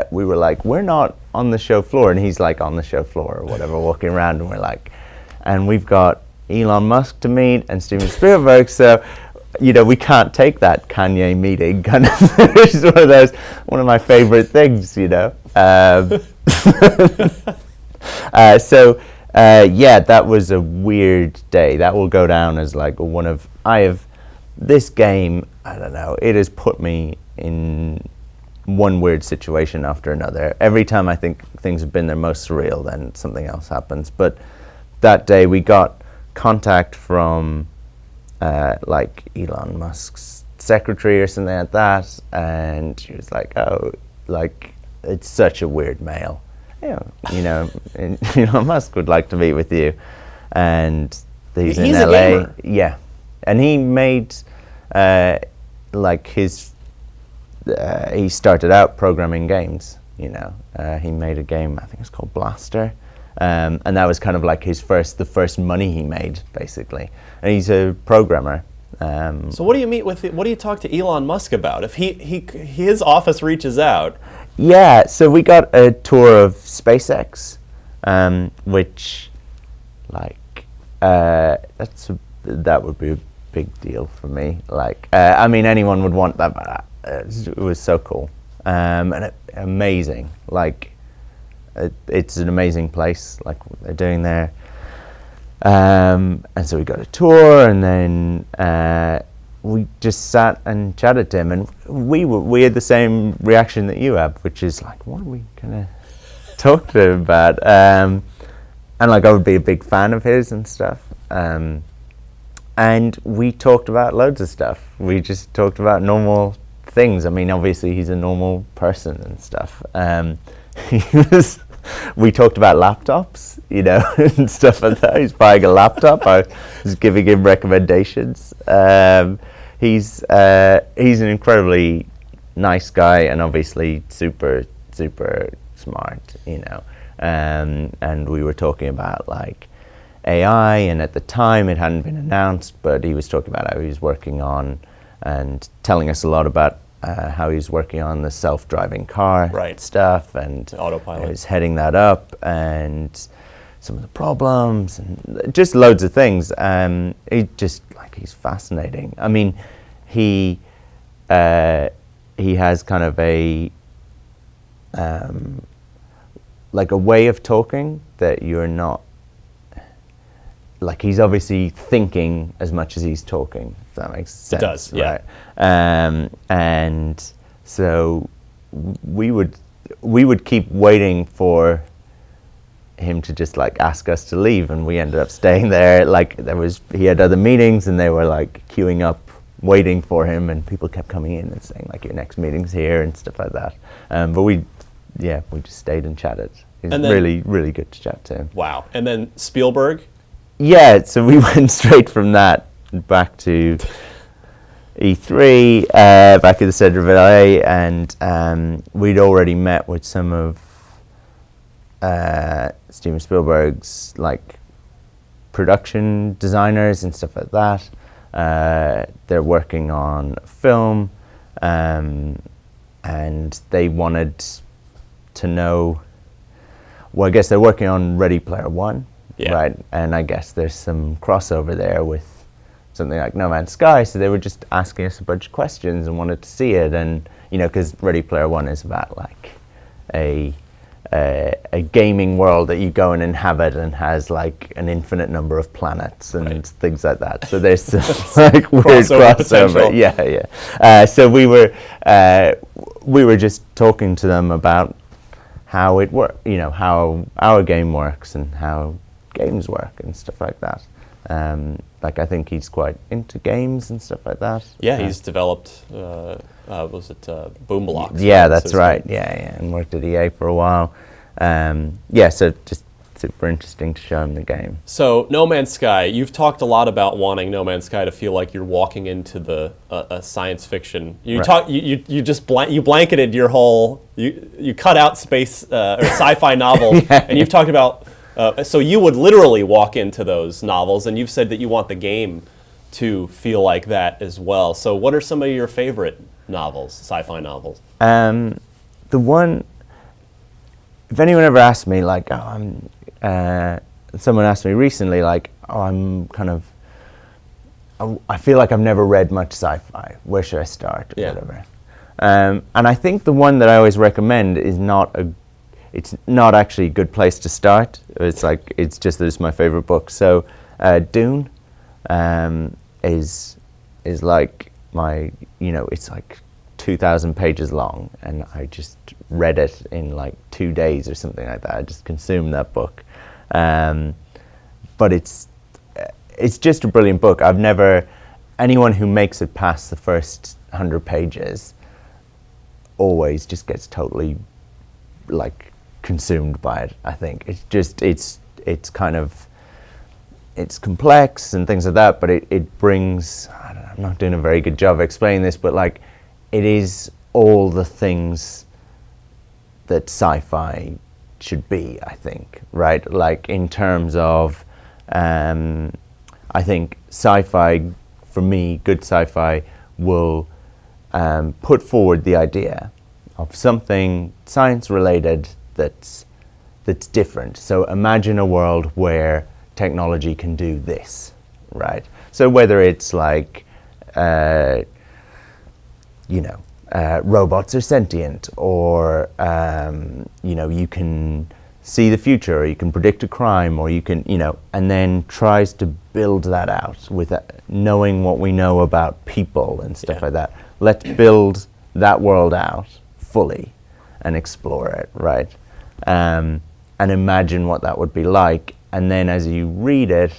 B: we were like, we're not on the show floor, and he's like on the show floor or whatever, walking around, and we're like, and we've got Elon Musk to meet and Steven Spielberg, so we can't take that Kanye meeting kind of. Which is one of my favorite things, that was a weird day. That will go down as like this game, I don't know, it has put me in one weird situation after another. Every time I think things have been their most surreal, then something else happens. But that day we got contact from like Elon Musk's secretary or something like that, and she was like, oh, like, it's such a weird mail. And Elon Musk would like to meet with you, and he's in LA.
A: A gamer.
B: Yeah, and he made he started out programming games. He made a game, I think it's called Blaster, and that was kind of like the first money he made, basically. And he's a programmer.
A: So what do you talk to Elon Musk about if his office reaches out?
B: Yeah, so we got a tour of SpaceX, which, like, that would be a big deal for me. Like, anyone would want that, but it was so cool, and amazing. Like, it's an amazing place, like what they're doing there. And so we got a tour, and then we just sat and chatted to him, and we had the same reaction that you have, which is like, what are we gonna talk to him about? And like, I would be a big fan of his and stuff. And we talked about loads of stuff. We just talked about normal things. I mean, obviously he's a normal person and stuff. We talked about laptops, and stuff like that. He's buying a laptop. I was giving him recommendations. He's an incredibly nice guy, and obviously super, super smart, and we were talking about like AI, and at the time it hadn't been announced, but he was talking about how he was working on and telling us a lot about how he was working on the self-driving car stuff, and
A: autopilot.
B: he was heading that up, and some of the problems and just loads of things. He's fascinating. I mean, he has kind of a like a way of talking that you're not, like, he's obviously thinking as much as he's talking, if that makes sense.
A: It does, yeah.
B: Right? And so we would keep waiting for him to just like ask us to leave, and we ended up staying there. Like, he had other meetings and they were like queuing up waiting for him, and people kept coming in and saying like, your next meeting's here and stuff like that. But we just stayed and chatted. It was really, really good to chat to him.
A: Wow. And then Spielberg?
B: Yeah, so we went straight from that back to E3, back at the Centre Valley, and we'd already met with some of Steven Spielberg's like production designers and stuff like that. They're working on film, and they wanted to know. Well, I guess they're working on Ready Player One, right? And I guess there's some crossover there with something like No Man's Sky. So they were just asking us a bunch of questions and wanted to see it, and because Ready Player One is about like a gaming world that you go and inhabit and has like an infinite number of planets and things like that. So there's some like weird crossover. Yeah. So we were just talking to them about how it works, how our game works and how games work and stuff like that. Like, I think he's quite into games and stuff like that.
A: Yeah, he's developed, was it Boom Blocks?
B: Yeah, that's right. Yeah, and worked at EA for a while. So just super interesting to show him the game.
A: So No Man's Sky, you've talked a lot about wanting No Man's Sky to feel like you're walking into the science fiction. You you blanketed your whole, you cut out space or sci-fi novels, and you've talked about. So you would literally walk into those novels, and you've said that you want the game to feel like that as well. So what are some of your favorite novels, sci-fi novels?
B: The one, if anyone ever asked me, like, someone asked me recently, like, I feel like I've never read much sci-fi. Where should I start? Or whatever. And I think the one that I always recommend is it's not actually a good place to start. It's just that it's my favorite book. So Dune is like my, it's like 2,000 pages long, and I just read it in like 2 days or something like that. I just consumed that book. But it's just a brilliant book. Anyone who makes it past the first 100 pages always just gets totally like consumed by it. I think it's complex and things like that, but it brings, I'm not doing a very good job of explaining this, but like it is all the things that sci-fi should be, I think, right? Like in terms of I think sci-fi, for me, good sci-fi will put forward the idea of something science related that's different. So imagine a world where technology can do this, right? So whether it's like, robots are sentient, or you can see the future, or you can predict a crime, or you can, and then tries to build that out with knowing what we know about people and stuff like that. Let's build that world out fully and explore it, right? And imagine what that would be like. And then as you read it,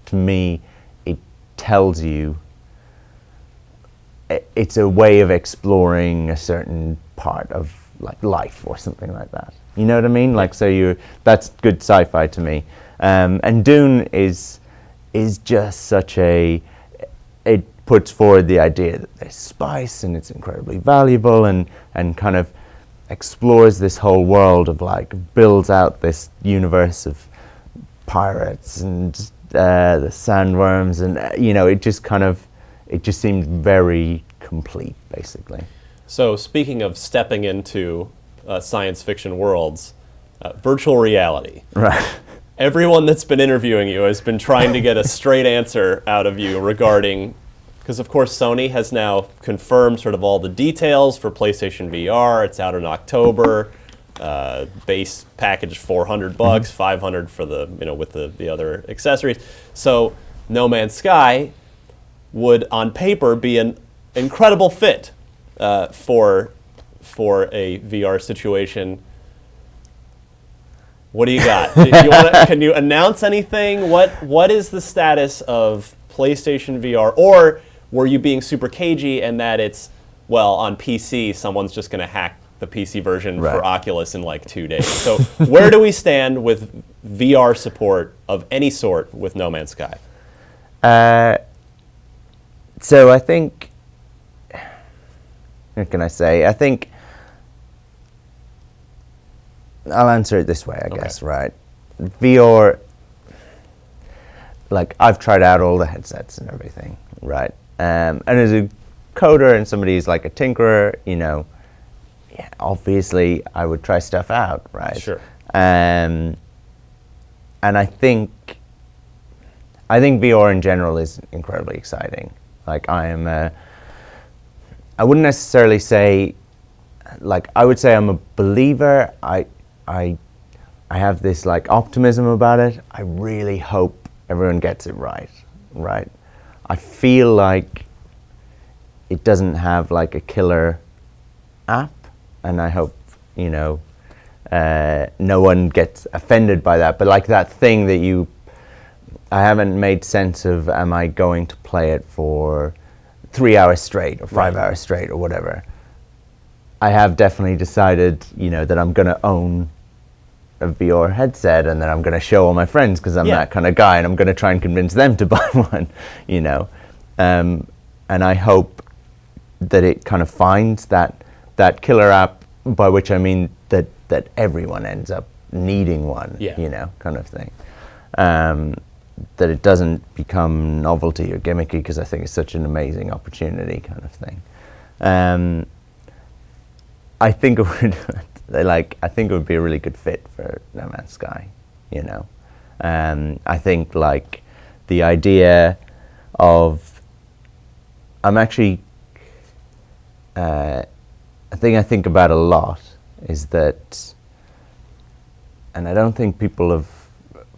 B: to me, it tells you, it's a way of exploring a certain part of like life or something like that. You know what I mean? Like, so that's good sci-fi to me. And Dune is just such it puts forward the idea that there's spice and it's incredibly valuable, and kind of explores this whole world of like, builds out this universe of pirates and the sandworms, and it just seemed very complete, basically.
A: So speaking of stepping into science fiction worlds, virtual reality.
B: Right.
A: everyone that's been interviewing you has been trying to get a straight answer out of you regarding, because of course Sony has now confirmed sort of all the details for PlayStation VR. It's out in October. Base package $400, $500 for the with the other accessories. So No Man's Sky would on paper be an incredible fit for a VR situation. What do you got? Can you announce anything? What is the status of PlayStation VR? Or were you being super cagey and that it's, well, on PC, someone's just going to hack the PC version for Oculus in like 2 days? So where do we stand with VR support of any sort with No Man's Sky?
B: So I think, what can I say? I think I'll answer it this way, I guess, right? VR, like I've tried out all the headsets and everything, right? And as a coder and somebody who's like a tinkerer, obviously I would try stuff out, right?
A: Sure.
B: And I think VR in general is incredibly exciting. Like I wouldn't necessarily say, like I would say I'm a believer. I have this like optimism about it. I really hope everyone gets it right. I feel like it doesn't have like a killer app, and I hope no one gets offended by that. But like that thing that I haven't made sense of. Am I going to play it for 3 hours straight or 5 hours straight or whatever? I have definitely decided, that I'm going to own a VR headset and then I'm going to show all my friends because I'm that kind of guy, and I'm going to try and convince them to buy one, And I hope that it kind of finds that killer app, by which I mean that everyone ends up needing one, kind of thing. That it doesn't become novelty or gimmicky, because I think it's such an amazing opportunity, kind of thing. I think it would, I think it would be a really good fit for No Man's Sky, I think like the idea of, I'm actually, a thing I think about a lot is that, and I don't think people have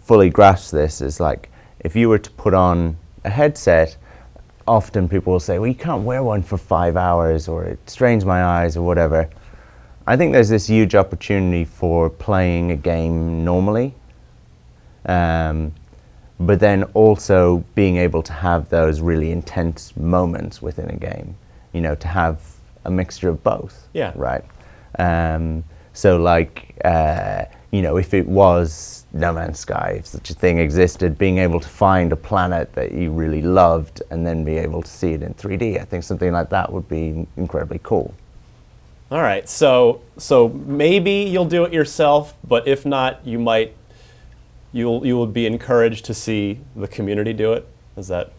B: fully grasped this, is like, if you were to put on a headset, often people will say, well, you can't wear one for 5 hours, or it strains my eyes, or whatever. I think there's this huge opportunity for playing a game normally, but then also being able to have those really intense moments within a game, to have a mixture of both.
A: Yeah.
B: Right? So like, if it was No Man's Sky, if such a thing existed, being able to find a planet that you really loved and then be able to see it in 3D, I think something like that would be incredibly cool.
A: All right, so maybe you'll do it yourself, but if not, you will be encouraged to see the community do it. Is that?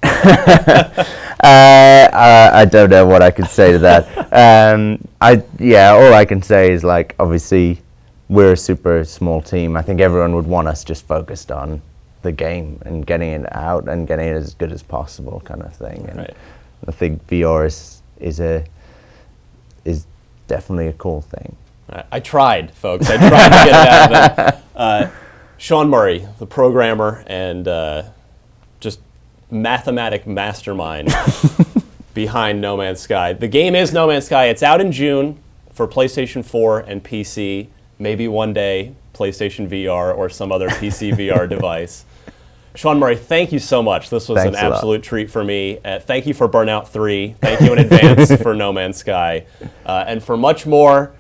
B: I don't know what I could say to that. All I can say is like, obviously, we're a super small team. I think everyone would want us just focused on the game and getting it out and getting it as good as possible, kind of thing. And I think VR is definitely a cool thing.
A: I tried, folks. I tried to get it out of them. Sean Murray, the programmer and just mathematic mastermind behind No Man's Sky. The game is No Man's Sky. It's out in June for PlayStation 4 and PC. Maybe one day PlayStation VR or some other PC VR device. Sean Murray, thank you so much. This was an absolute treat for me. Thank you for Burnout 3. Thank you in advance for No Man's Sky. And for much more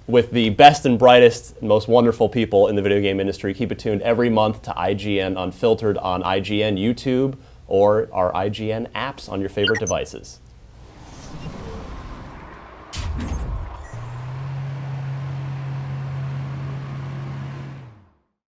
A: with the best and brightest, most wonderful people in the video game industry, keep it tuned every month to IGN Unfiltered on IGN YouTube or our IGN apps on your favorite devices.